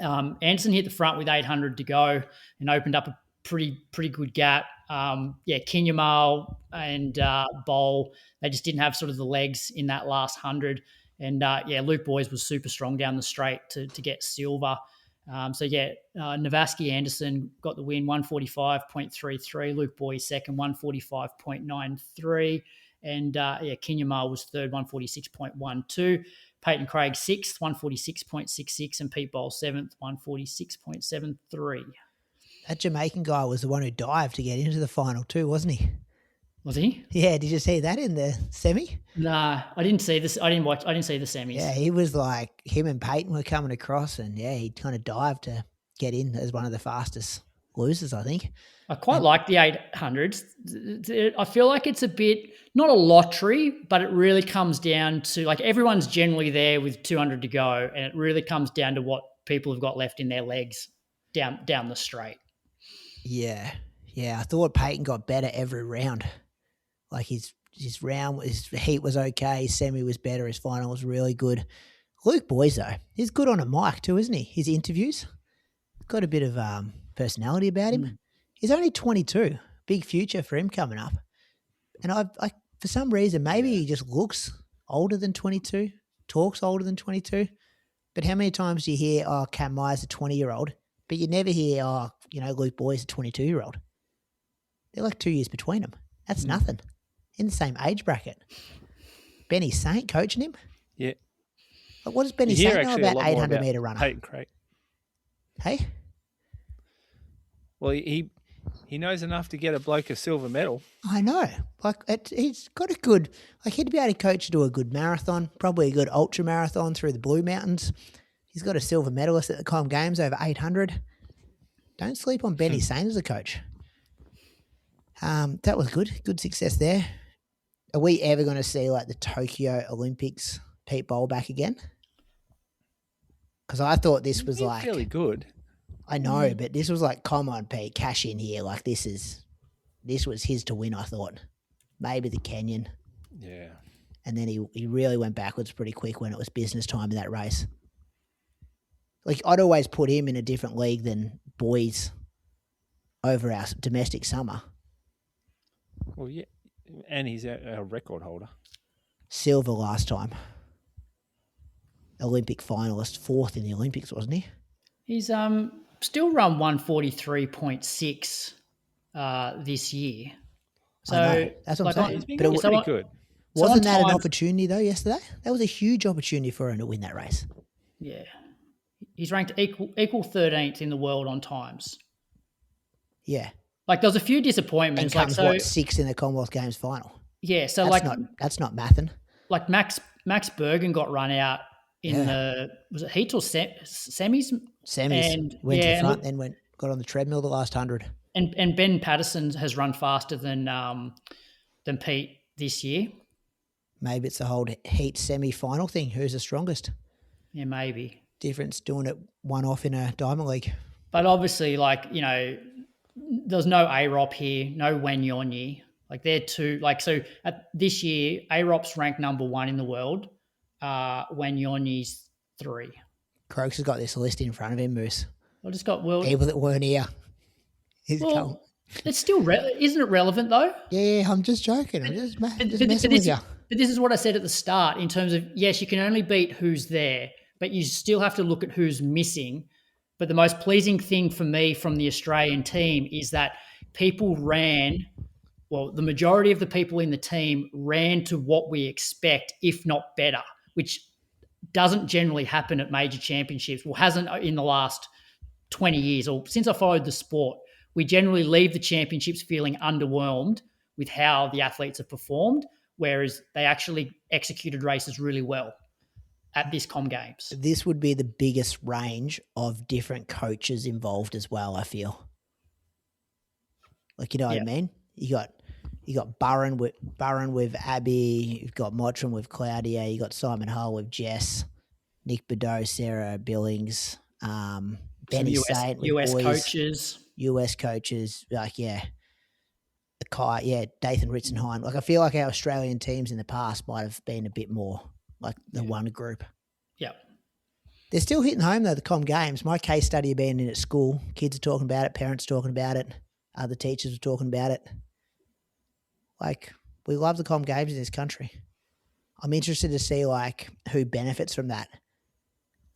Anderson hit the front with 800 to go and opened up a pretty good gap. Kinyama and Bowl, they just didn't have sort of the legs in that last 100. And Luke Boys was super strong down the straight to get silver. Navaski Anderson got the win, 145.33. Luke Boys second, 145.93. And Kinyama was third, 146.12. Peyton Craig 6th, 146.66, and Pete Bowl 7th, 146.73. That Jamaican guy was the one who dived to get into the final too, wasn't he? Was he? Yeah, did you see that in the semi? Nah, I didn't see this. I didn't see the semis. Yeah, he was like, him and Peyton were coming across, and he kind of dived to get in as one of the fastest losers, I think. I quite like the 800s. I feel like it's a bit, not a lottery, but it really comes down to, like, everyone's generally there with 200 to go, and it really comes down to what people have got left in their legs down the straight. Yeah. I thought Peyton got better every round. Like his round, his heat was okay, his semi was better, his final was really good. Luke Boys, though, he's good on a mic too, isn't he? His interviews, got a bit of personality about him. He's only 22. Big future for him coming up. And I for some reason, maybe he just looks older than 22, talks older than 22. But how many times do you hear, Cam Myers a 20-year-old, but you never hear, Luke Boys a 22-year-old. They're like 2 years between them. That's nothing. In the same age bracket. Benny Saint coaching him? Yeah. What does Benny Saint know about 800-metre runner? Peyton Craig. Hey? Well, he he knows enough to get a bloke a silver medal. I know. Like he's got a good, like he'd be able to coach to do a good marathon, probably a good ultra marathon through the Blue Mountains. He's got a silver medalist at the Com Games over 800. Don't sleep on Benny Sain as a coach. That was good. Good success there. Are we ever going to see like the Tokyo Olympics Pete Bowl back again? Because I thought this was like fairly good. I know, but this was like, come on, Pete, cash in here. Like this was his to win. I thought maybe the Kenyan. Yeah. And then he really went backwards pretty quick when it was business time in that race. Like I'd always put him in a different league than boys over our domestic summer. Well, yeah, and he's a record holder. Silver last time. Olympic finalist, 4th in the Olympics, wasn't he? He's still run 143.6 this year. So that's what I'm saying. He's been pretty good. Wasn't that an opportunity though yesterday? That was a huge opportunity for him to win that race. Yeah. He's ranked equal 13th in the world on times. Yeah. Like there was a few disappointments. And comes, 6th in the Commonwealth Games final. Yeah, so that's not mathin'. Like Max Bergen got run out in the was it heats or semis? Semis. And went to the front, then got on the treadmill the last 100. And Ben Patterson has run faster than Pete this year. Maybe it's the whole heat semi-final thing. Who's the strongest? Yeah, maybe. Difference doing it one off in a Diamond League. But obviously, like, you know, there's no AROP here, no Wenyonyi. Like they're two, like, so at this year, AROP's ranked number 1 in the world. Wenyonyi's 3. Croaks has got this list in front of him, Moose. I just got world. People that weren't here. It's still, isn't it relevant though? Yeah, I'm just joking. I'm just messing with you. But this is what I said at the start in terms of, yes, you can only beat who's there, but you still have to look at who's missing. But the most pleasing thing for me from the Australian team is that people ran, well, the majority of the people in the team ran to what we expect, if not better, which doesn't generally happen at major championships. Well, hasn't in the last 20 years or since I followed the sport. We generally leave the championships feeling underwhelmed with how the athletes have performed, whereas they actually executed races really well at this Com Games. This would be the biggest range of different coaches involved as well, I feel. Like, you know what I mean? You got Burren with Abby, you've got Mottram with Claudia, you got Simon Hull with Jess, Nick Beddoe, Sarah Billings, Benny Saint with US boys, coaches. US coaches, like, Dathan Ritzenheim. Like, I feel like our Australian teams in the past might have been a bit more like the one group. Yeah. They're still hitting home, though, the Com Games. My case study of being in at school, kids are talking about it, parents talking about it, other teachers are talking about it. Like, we love the Com Games in this country. I'm interested to see, like, who benefits from that.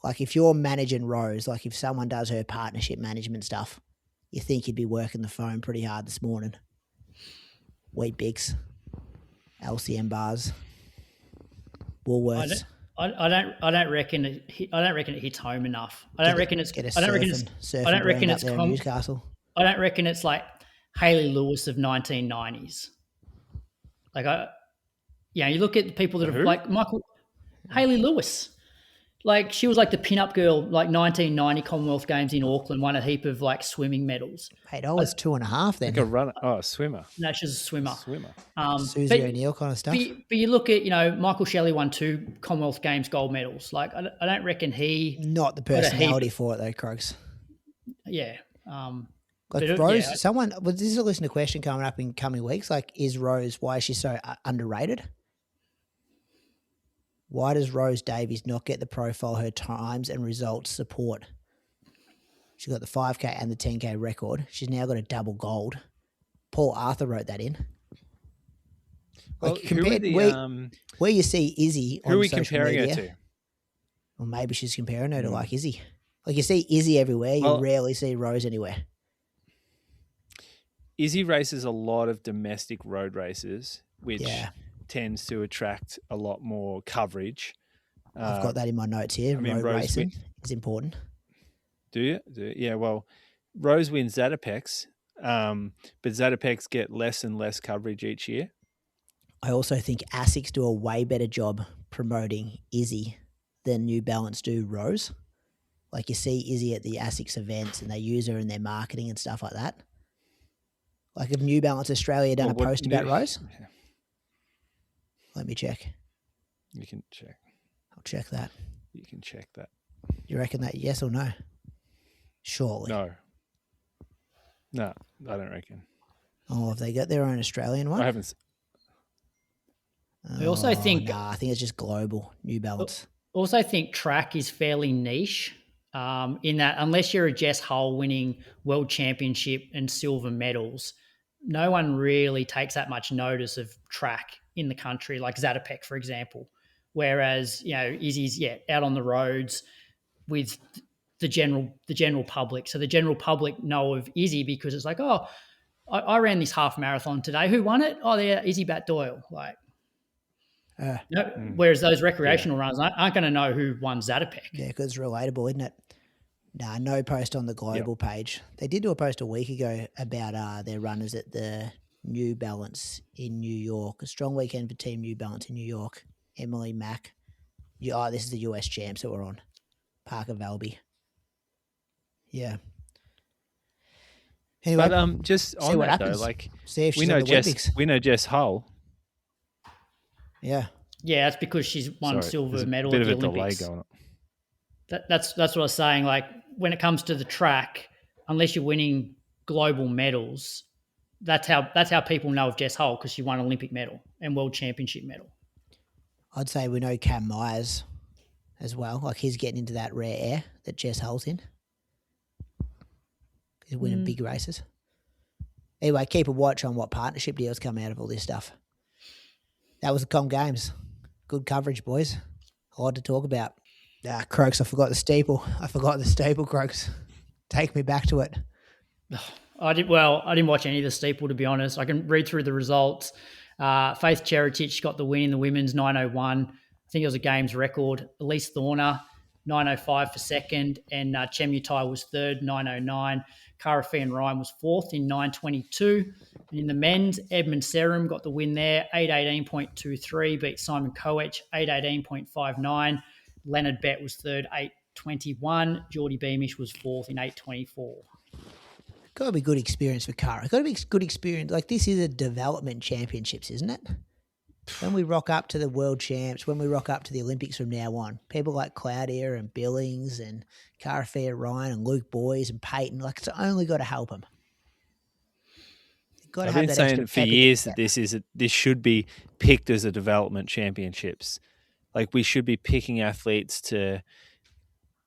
Like, if you're managing Rose, like if someone does her partnership management stuff, you think you'd be working the phone pretty hard this morning. Wheat Bix, LCM bars, Woolworths. I don't reckon it hits home enough. I don't reckon it's Newcastle. I don't reckon it's like Hayley Lewis of 1990s. Like you look at the people that have like Hayley Lewis. Like she was like the pin-up girl, like 1990 Commonwealth Games in Auckland, won a heap of like swimming medals. Mate, I was 2.5 then. Like a runner, a swimmer. No, she's a swimmer. Susie O'Neill kind of stuff. But you look at, Michael Shelley won 2 Commonwealth Games gold medals. Like I don't reckon he not the personality for it though, Croaks. Yeah. Like Rose, this is a listener question coming up in coming weeks. Like, is Rose, why is she so underrated? Why does Rose Davies not get the profile her times and results support? She's got the 5K and the 10K record. She's now got a double gold. Paul Arthur wrote that in. Like, where you see Izzy on social media. Who are we comparing her to? Or maybe she's comparing her to like Izzy. Like you see Izzy everywhere, you rarely see Rose anywhere. Izzy races a lot of domestic road races, which tends to attract a lot more coverage. I've got that in my notes here. Road racing is important. Do you? Yeah, well, Rose wins Zatapex. but Zatopeks get less and less coverage each year. I also think ASICs do a way better job promoting Izzy than New Balance do Rose. Like you see Izzy at the ASICs events and they use her in their marketing and stuff like that. Like have New Balance Australia done a post about Rose? Yeah. Let me check. You can check. I'll check that. You can check that. You reckon that yes or no? Surely. No, I don't reckon. Oh, have they got their own Australian one? I haven't. I also think... Nah, I think it's just global, New Balance. Also think track is fairly niche in that unless you're a Jess Hull winning world championship and silver medals, no one really takes that much notice of track in the country, like Zatopek, for example. Whereas, Izzy's, out on the roads with the general public. So the general public know of Izzy because it's like, oh, I ran this half marathon today. Who won it? Oh, yeah, Izzy Bat-Doyle. Like, whereas those recreational runs aren't going to know who won Zatopek. Yeah, because it's relatable, isn't it? Nah, no post on the global page. They did do a post a week ago about their runners at the New Balance in New York. A strong weekend for Team New Balance in New York. Emily Mack. This is the US champs that were on. Parker Valby. Yeah. Anyway, but just on that though, like see if she's we know Jess Hull. Yeah. Yeah, that's because she's won silver medal at the Olympics. Going on. That's what I was saying. Like when it comes to the track, unless you're winning global medals, that's how people know of Jess Hull because she won Olympic medal and world championship medal. I'd say we know Cam Myers as well. Like he's getting into that rare air that Jess Hull's in. He's winning big races. Anyway, keep a watch on what partnership deals come out of all this stuff. That was the Com Games. Good coverage, boys. A lot to talk about. Croaks, I forgot the steeple. Croaks. Take me back to it. I didn't watch any of the steeple, to be honest. I can read through the results. Faith Cherotich got the win in the women's 9:01. I think it was a games record. Elise Thorner, 9:05 for second, and Chemutai was third, 9:09. Cara Feain-Ryan was fourth in 9:22. And in the men's, Edmund Serum got the win there, 8:18.23, beat Simon Coech, 8:18.59. Leonard Bett was third, 8:21. Geordie Beamish was fourth in 8:24. Got to be good experience for Cara. Got to be good experience. Like this is a development championships, isn't it? When we rock up to the world champs, when we rock up to the Olympics from now on, people like Claudia and Billings and Cara Feain-Ryan and Luke Boys and Peyton, like it's only got to help them. I've been saying for years that this should be picked as a development championships. Like we should be picking athletes to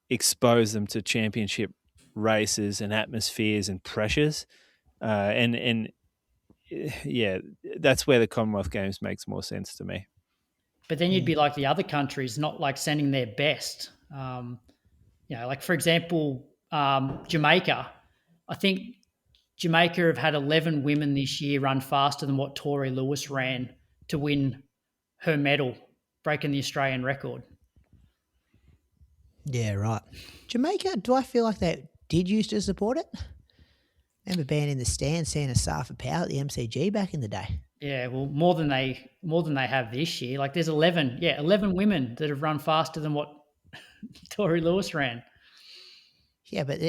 expose them to championship races and atmospheres and pressures, and that's where the Commonwealth Games makes more sense to me. But then you'd be like the other countries, not like sending their best. Like for example, Jamaica. I think Jamaica have had 11 women this year run faster than what Tori Lewis ran to win her medal, breaking the Australian record. Yeah, right. Jamaica, do I feel like they did used to support it? Remember being in the stand, seeing a Safa Power at the MCG back in the day. Yeah, well, more than they have this year. Like there's 11 women that have run faster than what Tori Lewis ran. Yeah, but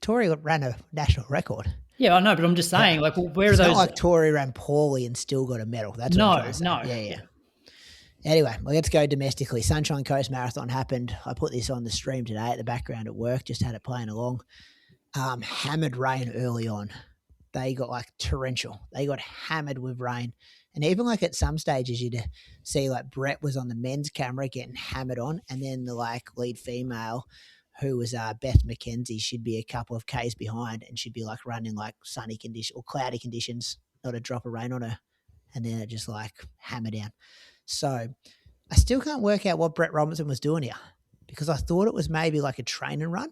Tori ran a national record. Yeah, I know, but I'm just saying, like, well, where are those? It's not like Tori ran poorly and still got a medal. That's what I'm trying to say. Yeah. Anyway, well, let's go domestically. Sunshine Coast Marathon happened. I put this on the stream today at the background at work, just had it playing along. Hammered rain early on. They got like torrential. They got hammered with rain. And even like at some stages you'd see like Brett was on the men's camera getting hammered on, and then the like lead female who was Beth McKenzie, she'd be a couple of Ks behind and she'd be like running like sunny condition or cloudy conditions, not a drop of rain on her. And then it just like hammer down. So I still can't work out what Brett Robinson was doing here because I thought it was maybe like a train and run.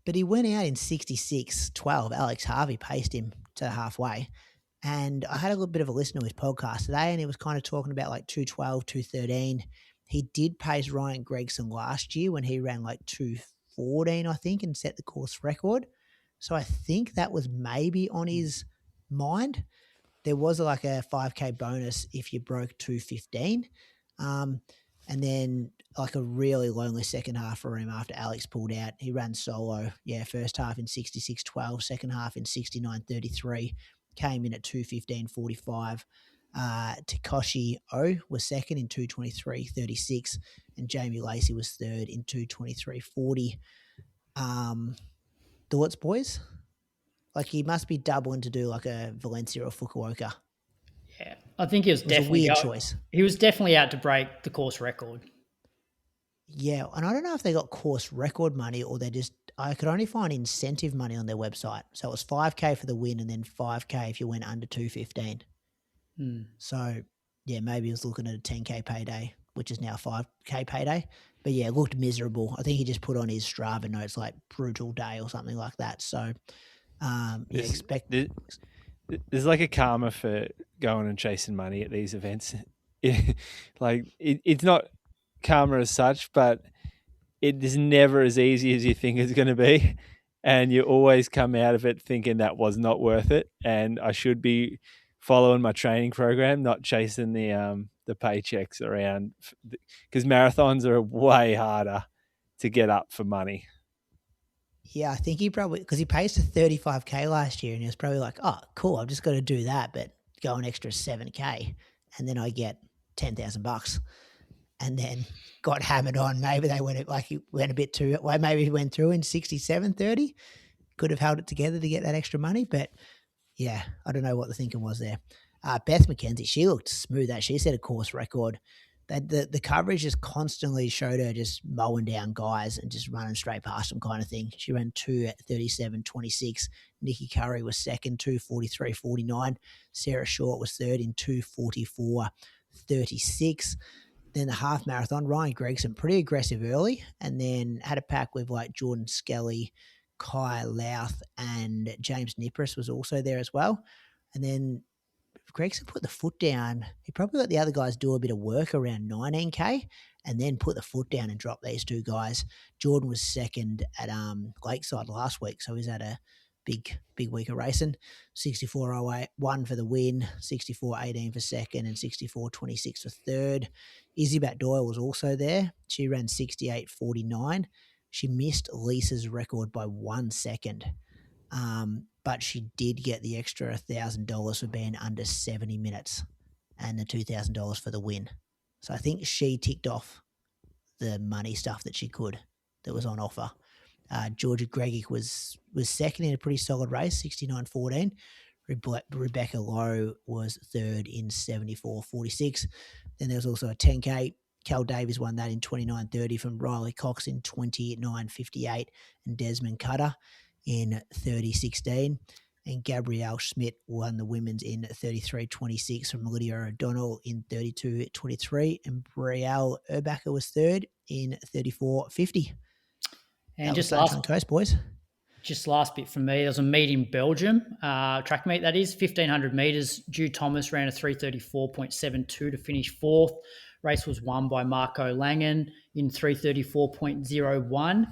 But he went out in 66.12. Alex Harvey paced him to halfway. And I had a little bit of a listen to his podcast today and he was kind of talking about like 2:12, 2:13. He did pace Ryan Gregson last year when he ran like 2:14, I think, and set the course record. So I think that was maybe on his mind. There was like a 5K bonus if you broke 2:15. And then like a really lonely second half for him after Alex pulled out. He ran solo. Yeah, first half in 66.12, second half in 69.33. Came in at 2:15.45. Takoshi O was second in 2:23.36, and Jamie Lacey was third in 2:23.40. Thoughts, boys? Like he must be doubling to do like a Valencia or Fukuoka. Yeah, I think he was, definitely a weird choice. He was definitely out to break the course record. Yeah, and I don't know if they got course record money or they just. I could only find incentive money on their website, so it was 5K for the win and then 5K if you went under 2:15. So yeah, maybe he was looking at a 10K payday, which is now 5K payday. But yeah, it looked miserable. I think he just put on his Strava notes like brutal day or something like that. So there's like a karma for going and chasing money at these events. Like it's not karma as such, but it is never as easy as you think it's going to be. And you always come out of it thinking that was not worth it. And I should be following my training program, not chasing the paychecks around, because marathons are way harder to get up for money. Yeah, I think he probably, because he pays to 35K last year and he was probably like, oh, cool, I've just got to do that, but go an extra 7K and then I get $10,000. And then got hammered on. Maybe they went he went a bit too, well, maybe he went through in 67.30. Could have held it together to get that extra money, but yeah, I don't know what the thinking was there. Beth McKenzie, she looked smooth. She set a course record. The coverage just constantly showed her just mowing down guys and just running straight past them kind of thing. She ran 2 at 37.26. Nikki Curry was second, 2:43.49. Sarah Short was third in 2:44.36. Then the half marathon, Ryan Gregson, pretty aggressive early, and then had a pack with like Jordan Skelly, Kai Louth, and James Nipris was also there as well. And then Gregson put the foot down. He probably let the other guys do a bit of work around 19K and then put the foot down and drop these two guys. Jordan was second at Lakeside last week, so he's had a big week of racing. 64.08 for the win, 64.18 for second, and 64.26 for third. Izzy Bat-Doyle was also there. She ran 68.49. She missed Lisa's record by 1 second. But she did get the extra $1,000 for being under 70 minutes and the $2,000 for the win. So I think she ticked off the money stuff that she could that was on offer. Georgia Gregic was second in a pretty solid race, 69.14. Rebecca Lowe was third in 74.46. Then there was also a 10K. Cal Davies won that in 29.30 from Riley Cox in 29.58 and Desmond Cutter in 30.16. And Gabrielle Schmidt won the women's in 33.26 from Lydia O'Donnell in 32.23. And Brielle Urbacher was third in 34.50. And that just was on the coast, boys. Just last bit from me. There was a meet in Belgium, track meet that is, 1,500 metres. Drew Thomas ran a 3:34.72 to finish fourth. Race was won by Marco Langen in 3:34.01.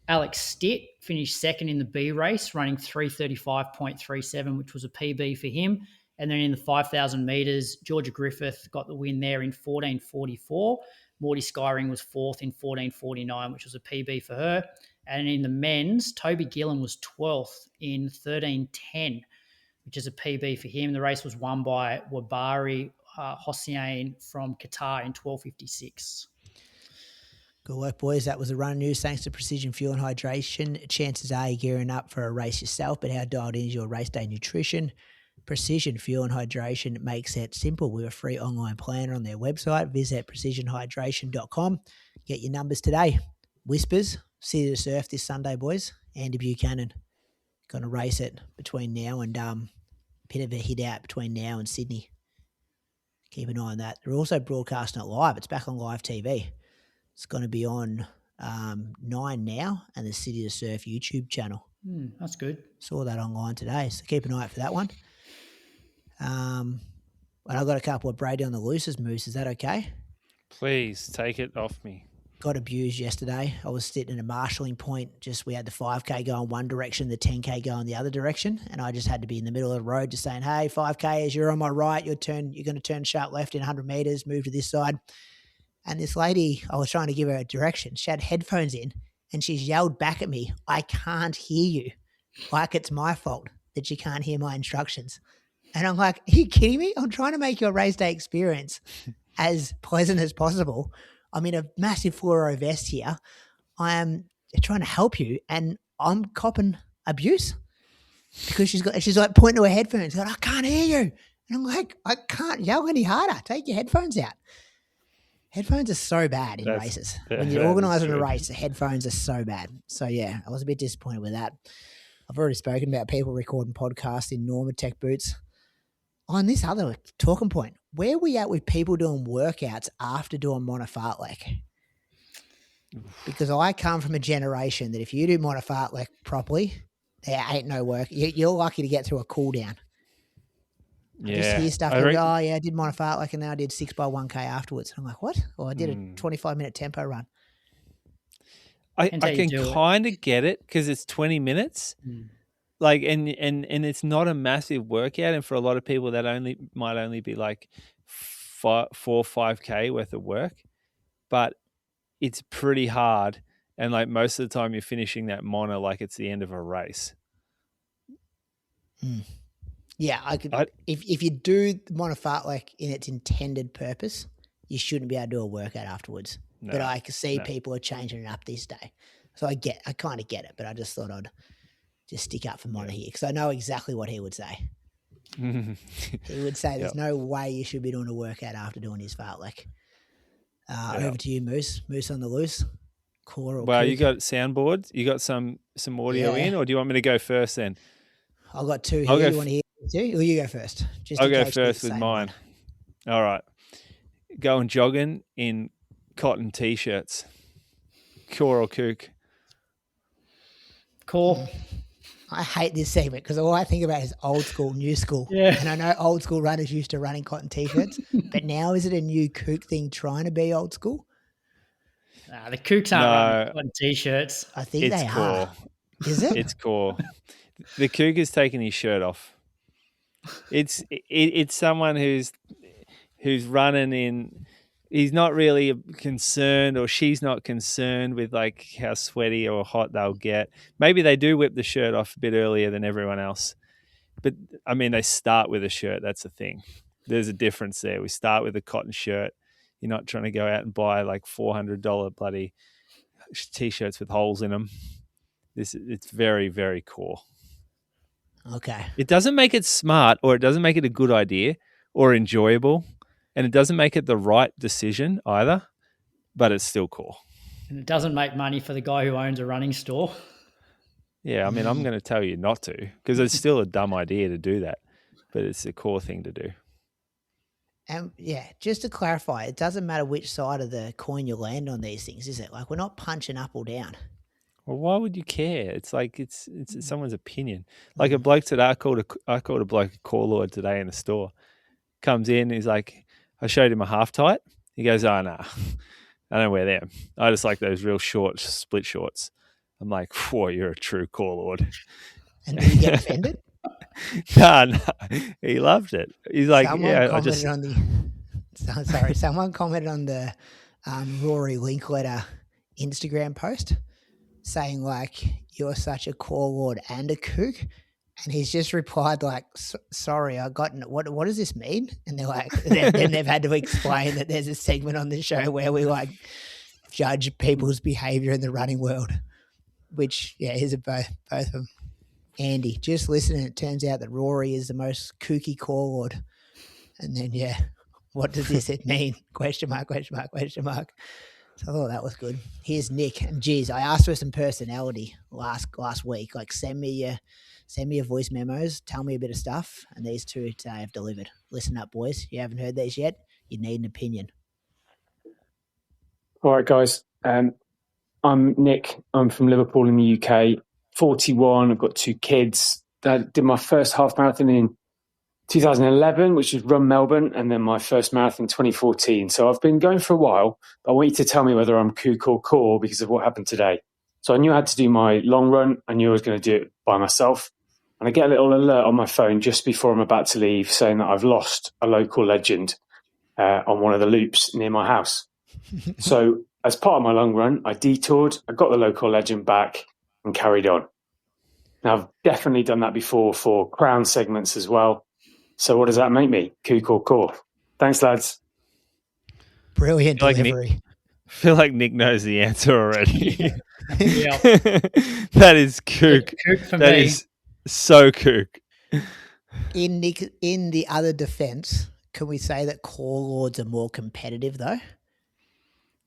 Alex Stitt finished second in the B race, running 3:35.37, which was a PB for him. And then in the 5,000 metres, Georgia Griffith got the win there in 14:44. Morty Skyring was fourth in 14:49, which was a PB for her. And in the men's, Toby Gillen was 12th in 13:10, which is a PB for him. The race was won by Wabari Hossein from Qatar in 12:56. Good work, boys. That was the run news. Thanks to Precision Fuel and Hydration. Chances are you're gearing up for a race yourself, but how dialed in is your race day nutrition? Precision Fuel and Hydration makes it simple with a free online planner on their website. Visit precisionhydration.com. Get your numbers today. Whispers, City to Surf this Sunday, boys. Andy Buchanan going to race it between now and bit of a hit out between now and Sydney. Keep an eye on that. They're also broadcasting it live. It's back on live TV. It's going to be on 9 now and the City to Surf YouTube channel. That's good. Saw that online today, so keep an eye out for that one. And I've got a couple of Brady on the Looses moves. Is that okay? Please take it off me. got abused yesterday. I was sitting at a marshalling point. We had the 5K going one direction, the 10K going the other direction. And I just had to be in the middle of the road just saying, hey, 5K, as you're on my right, you're going to turn sharp left in 100 meters, move to this side. And this lady, I was trying to give her a direction. She had headphones in and she's yelled back at me, I can't hear you. Like it's my fault that you can't hear my instructions. And I'm like, are you kidding me? I'm trying to make your race day experience as pleasant as possible. I'm in a massive fluoro vest here. I am trying to help you and I'm copping abuse because she's like pointing to her headphones going, I can't hear you. And I'm like, I can't yell any harder. Take your headphones out. Headphones are so bad in races. When you're organising a race, the headphones are so bad. So, yeah, I was a bit disappointed with that. I've already spoken about people recording podcasts in Normatec boots. On this other talking point, where are we at with people doing workouts after doing monofartlek? Because I come from a generation that if you do monofartlek properly, there ain't no work. You're lucky to get through a cool down. I just hear stuff like, oh, yeah, I did monofartlek and then I did 6x1K afterwards. I'm like, what? Well, I did a 25-minute tempo run. I can kind of get it because it's 20 minutes. Like, and it's not a massive workout. And for a lot of people, that might only be like 5K worth of work. But it's pretty hard. And like most of the time you're finishing that mono like it's the end of a race. Yeah, if you do monofartlek in its intended purpose, you shouldn't be able to do a workout afterwards. No, but I can see people are changing it up this day. So I kind of get it, but I just thought I'd just stick up for Mono here because I know exactly what he would say. He would say there's no way you should be doing a workout after doing his fartlek. Over to you, Moose. Moose on the loose. Well, you got soundboards? You got some audio in, or do you want me to go first then? I've got two here. You want to hear two? Or you go first? I'll go first with mine. All right. Going jogging in cotton T-shirts. Core or kook? Core. I hate this segment because all I think about is old school, new school. Yeah. And I know old school runners used to running cotton T-shirts, but now is it a new kook thing trying to be old school? The kooks aren't running cotton T-shirts. I think they core. are. Is it? It's core. The kook is taking his shirt off. It's someone who's running in. He's not really concerned, or she's not concerned with like how sweaty or hot they'll get. Maybe they do whip the shirt off a bit earlier than everyone else, but I mean they start with a shirt. That's the thing. There's a difference there. We start with a cotton shirt. You're not trying to go out and buy like $400 bloody T-shirts with holes in them. It's very, very core. Okay. It doesn't make it smart, or it doesn't make it a good idea or enjoyable, and it doesn't make it the right decision either, but it's still core. And it doesn't make money for the guy who owns a running store. Yeah, I mean, I'm going to tell you not to because it's still a dumb idea to do that, but it's a core thing to do. And yeah, just to clarify, it doesn't matter which side of the coin you land on these things, is it? Like we're not punching up or down. Well, why would you care? It's like it's someone's opinion. Like a bloke today, I called a bloke a core lord today in the store. Comes in, he's like, I showed him a half tight. He goes, oh no, I don't wear them. I just like those real short split shorts. I'm like, whoa, you're a true core lord. And did he get offended? No, he loved it. He's like, someone commented on the Rory Linkletter Instagram post saying like, you're such a core lord and a kook. And he's just replied like, sorry, I got, what does this mean? And they're like, then they've had to explain that there's a segment on the show where we like judge people's behavior in the running world, which, yeah, here's both of them. Andy, just listening, it turns out that Rory is the most kooky core lord. And then, yeah, what does this mean? Question mark. So I thought that was good. Here's Nick. And geez, I asked for some personality last week. Like send me your voice memos, tell me a bit of stuff. And these two today have delivered. Listen up, boys. You haven't heard these yet? You need an opinion. All right, guys. I'm Nick. I'm from Liverpool in the UK. 41. I've got 2 kids. I did my first half marathon in 2011, which was Run Melbourne, and then my first marathon 2014. So I've been going for a while, but I want you to tell me whether I'm kook or core because of what happened today. So I knew I had to do my long run. I knew I was going to do it by myself. And I get a little alert on my phone just before I'm about to leave saying that I've lost a local legend on one of the loops near my house. So as part of my long run, I detoured, I got the local legend back and carried on. Now, I've definitely done that before for crown segments as well. So what does that make me? Kook or core? Thanks, lads. Brilliant delivery. I feel like Nick knows the answer already. Yeah. That is kook. Kook for That me. is so kook. In the other defence, can we say that core lords are more competitive though?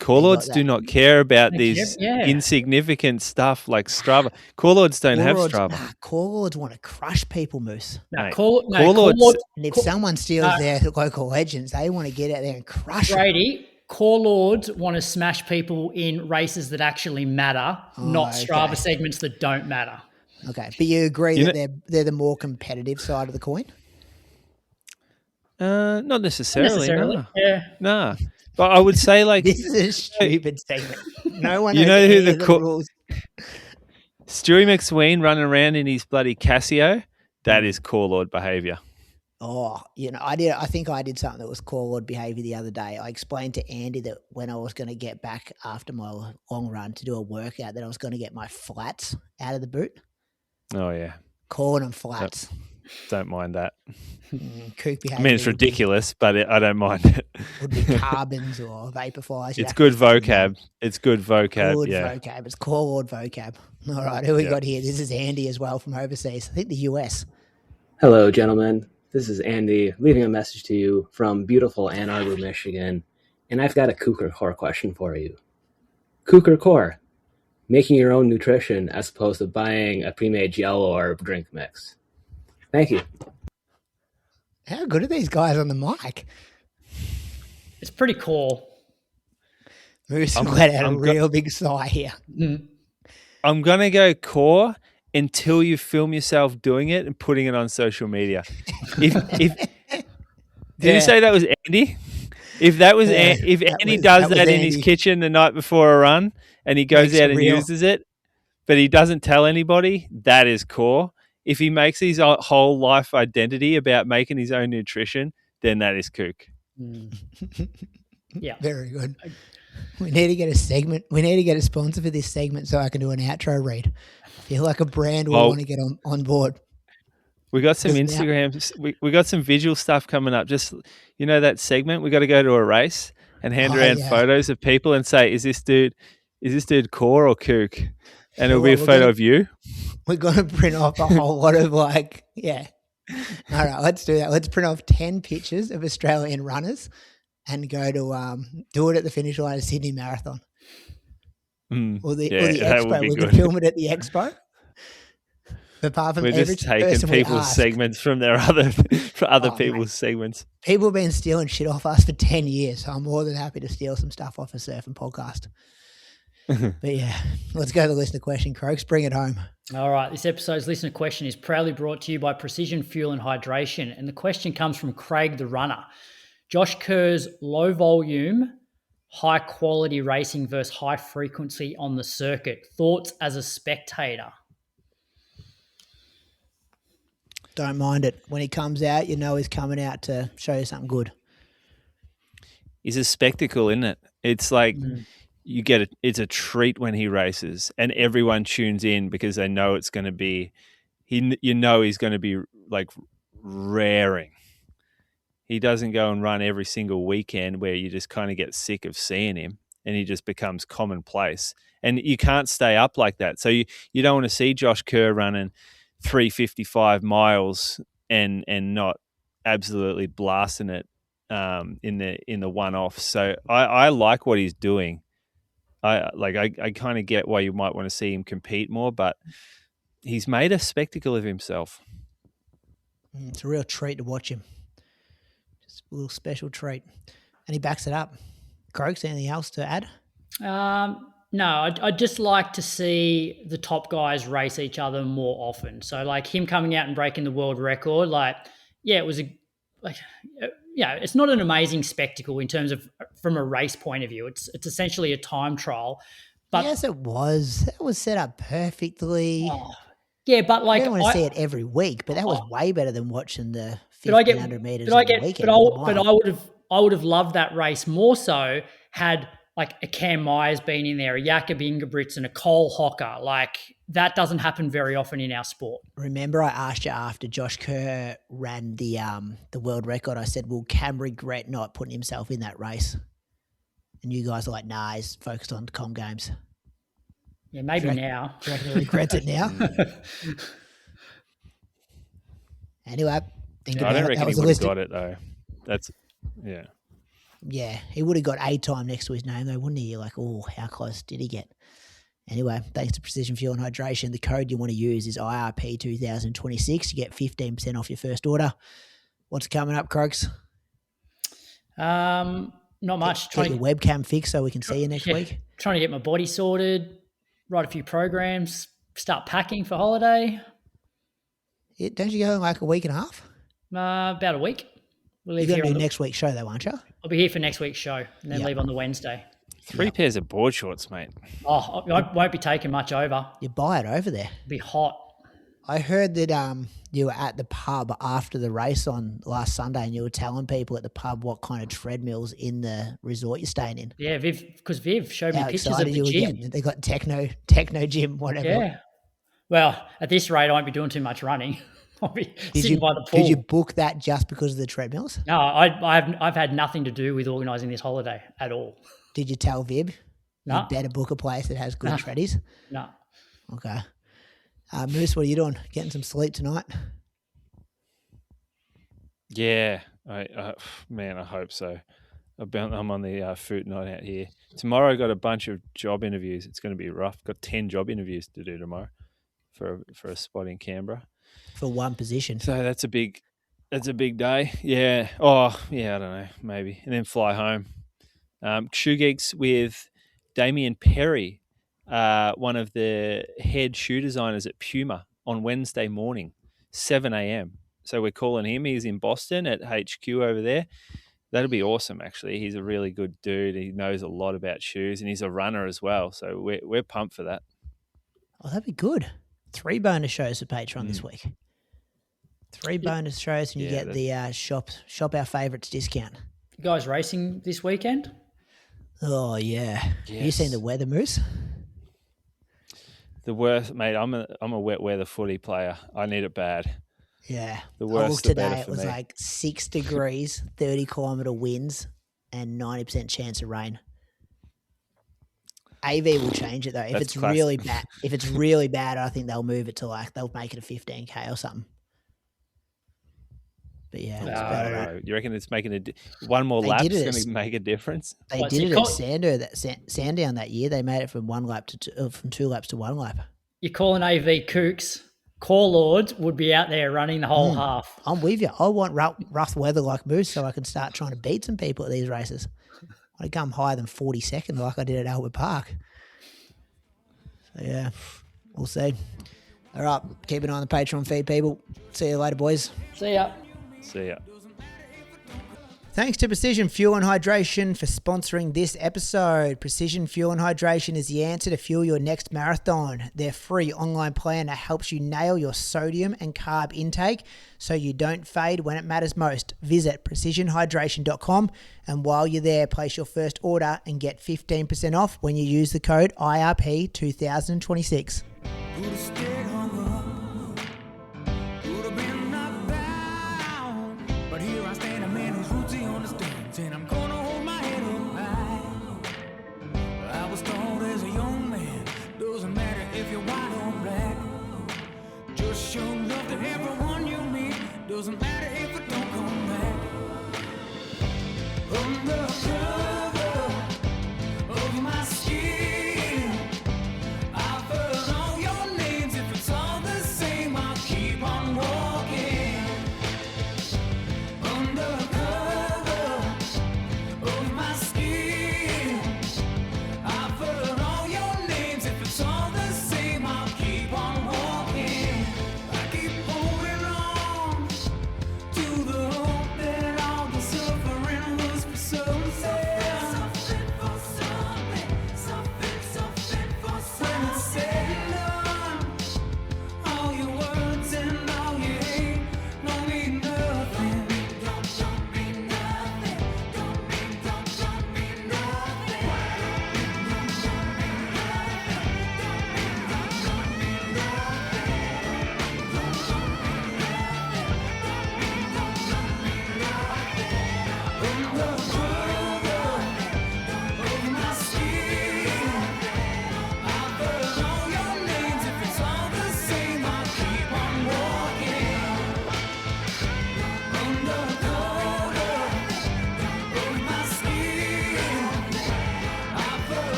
Core lords do not care about They Oh, these care- yeah. insignificant stuff like Strava. Core lords don't have Strava. Core lords want to crush people, Moose. Mate, Core Core Lords- Lord, And if someone steals their local legends, they want to get out there and crush them. Brady, core lords want to smash people in races that actually matter, not okay. Strava segments that don't matter. Okay, but you agree You that they're the more competitive side of the coin? Not necessarily. No. Yeah. Nah. But I would say like This is a stupid segment. No one You knows know who any the of the co- rules. Stewie McSween running around in his bloody Casio, that is core lord behaviour. Oh, I think I did something that was core lord behaviour the other day. I explained to Andy that when I was going to get back after my long run to do a workout, that I was going to get my flats out of the boot. Oh yeah. Calling them flats. Don't mind that. Kook behaviour. I mean, it's ridiculous, but I don't mind it. Would be carbons or vapor flies. It's good vocab. It's good vocab. Good Yeah. vocab. It's core lord vocab. All right, who we got here? This is Andy as well from overseas. I think the US. Hello, gentlemen. This is Andy leaving a message to you from beautiful Ann Arbor, Michigan. And I've got a kook or core question for you. Kook or core? Making your own nutrition as opposed to buying a pre-made gel or drink mix. Thank you. How good are these guys on the mic? It's pretty cool. Moose let out a real big sigh here. I'm gonna go core until you film yourself doing it and putting it on social media. Did you say that was Andy? If that was if Andy does that in his kitchen the night before a run and he goes out and uses it, but he doesn't tell anybody, that is core. If he makes his whole life identity about making his own nutrition, then that is kook. Yeah. Very good. We need to get a segment. We need to get a sponsor for this segment so I can do an outro read. I feel like a brand will want to get on board. We got some Instagrams. We got some visual stuff coming up. Just, that segment, we got to go to a race and hand around photos of people and say, is this dude core or kook? And it'll be a photo of you. We're going to print off a whole lot of All right, let's do that. Let's print off 10 pictures of Australian runners and go to do it at the finish line of Sydney Marathon. Or the expo. We can film it at the expo. Apart from we're just taking people's segments from their other people's segments. People have been stealing shit off us for 10 years, so I'm more than happy to steal some stuff off a surfing podcast. But yeah, let's go to the listener question. Croaks, bring it home. All right, this episode's listener question is proudly brought to you by Precision Fuel and Hydration, and the question comes from Craig the Runner. Josh Kerr's low volume, high quality racing versus high frequency on the circuit. Thoughts as a spectator? Don't mind it. When he comes out, he's coming out to show you something good. He's a spectacle, isn't it? It's like you get it. It's a treat when he races, and everyone tunes in because they know it's going to be. He's going to be like raring. He doesn't go and run every single weekend where you just kind of get sick of seeing him, and he just becomes commonplace. And you can't stay up like that. So you don't want to see Josh Kerr running 355 miles and not absolutely blasting it in the one-off. So I like what he's doing. I kind of get why you might want to see him compete more, but he's made a spectacle of himself. It's a real treat to watch him. Just a little special treat. And he backs it up. Croaks, anything else to add? No, I'd just like to see the top guys race each other more often. So like him coming out and breaking the world record, like it was it's not an amazing spectacle in terms of from a race point of view. It's essentially a time trial. But yes, it was. That was set up perfectly. Yeah, but like I don't want to see it every week, but that was way better than watching the 1500 meters on the weekend. But I would have loved that race more so had like a Cam Myers been in there, a Jakob Ingebrigtsen and a Cole Hocker. Like that doesn't happen very often in our sport. Remember, I asked you after Josh Kerr ran the world record. I said, "Will Cam regret not putting himself in that race?" And you guys are like, "Nah, he's focused on the Com Games." Yeah, maybe now. Do you reckon he regrets it now? Anyway, I don't reckon he would have got it though. Yeah, he would have got a time next to his name though, wouldn't he? You're like, oh, how close did he get? Anyway, thanks to Precision Fuel and Hydration, the code you want to use is IRP 2026. You get 15% off your first order. What's coming up, Croaks? Not much. Get your webcam fixed so we can see you next week. Trying to get my body sorted, write a few programs, start packing for holiday. Yeah, don't you go in like a week and a half? About a week. We'll leave You're going to do next week's show though, aren't you? I'll be here for next week's show and then leave on the Wednesday. 3 pairs of board shorts, mate. Oh, I won't be taking much over. You buy it over there. It'll be hot. I heard that you were at the pub after the race on last Sunday and you were telling people at the pub what kind of treadmills in the resort you're staying in. Yeah, because Viv showed me pictures of excited the you were gym. getting. They got techno gym, whatever. Yeah. Well, at this rate, I won't be doing too much running. I'll be sitting by the pool. Did you book that just because of the treadmills? No, I've had nothing to do with organising this holiday at all. Did you tell Vib? No. You better book a place that has good treadies? No. Okay. Moose, what are you doing? Getting some sleep tonight? Yeah, I hope so. I'm on the food night out here. Tomorrow I got a bunch of job interviews. It's going to be rough. Got 10 job interviews to do tomorrow for a spot in Canberra. For one position. So that's a big day. Yeah. Oh, yeah, I don't know, maybe. And then fly home. Shoe Geeks with Damien Perry, one of the head shoe designers at Puma, on Wednesday morning, 7 a.m. So we're calling him. He's in Boston at HQ over there. That'll be awesome, actually. He's a really good dude. He knows a lot about shoes, and he's a runner as well. So we're pumped for that. Oh, that'd be good. 3 bonus shows for Patreon this week. 3 bonus shows, and you get the shop our favourites discount. You guys racing this weekend? Oh yeah. Yes. Have you seen the weather, Moose? The worst, mate. I'm a wet weather footy player. I need it bad. Yeah. The worse, I looked the better today. It for was me. like 6 degrees, 30-kilometre winds, and 90% chance of rain. AV will change it though. If it's really bad, I think they'll move it to they'll make it a 15K or something. But yeah, it's better. You reckon it's making one more lap is going to make a difference? They did it at Sandown that year. They made it from 2 laps to 1 lap. You're calling AV kooks. Core Lords would be out there running the whole half. I'm with you. I want rough weather like Moose so I can start trying to beat some people at these races. I come higher than 42nd like I did at Albert Park. So yeah, we'll see. All right, keep an eye on the Patreon feed, people. See you later, boys. See ya. See ya. Thanks to Precision Fuel and Hydration for sponsoring this episode. Precision Fuel and Hydration is the answer to fuel your next marathon. Their free online planner helps you nail your sodium and carb intake so you don't fade when it matters most. Visit precisionhydration.com, and while you're there, place your first order and get 15% off when you use the code IRP 2026. And I'm gonna hold my head up high. I was told as a young man, doesn't matter if you're white or black. Just show love to everyone you meet. Doesn't matter if it don't come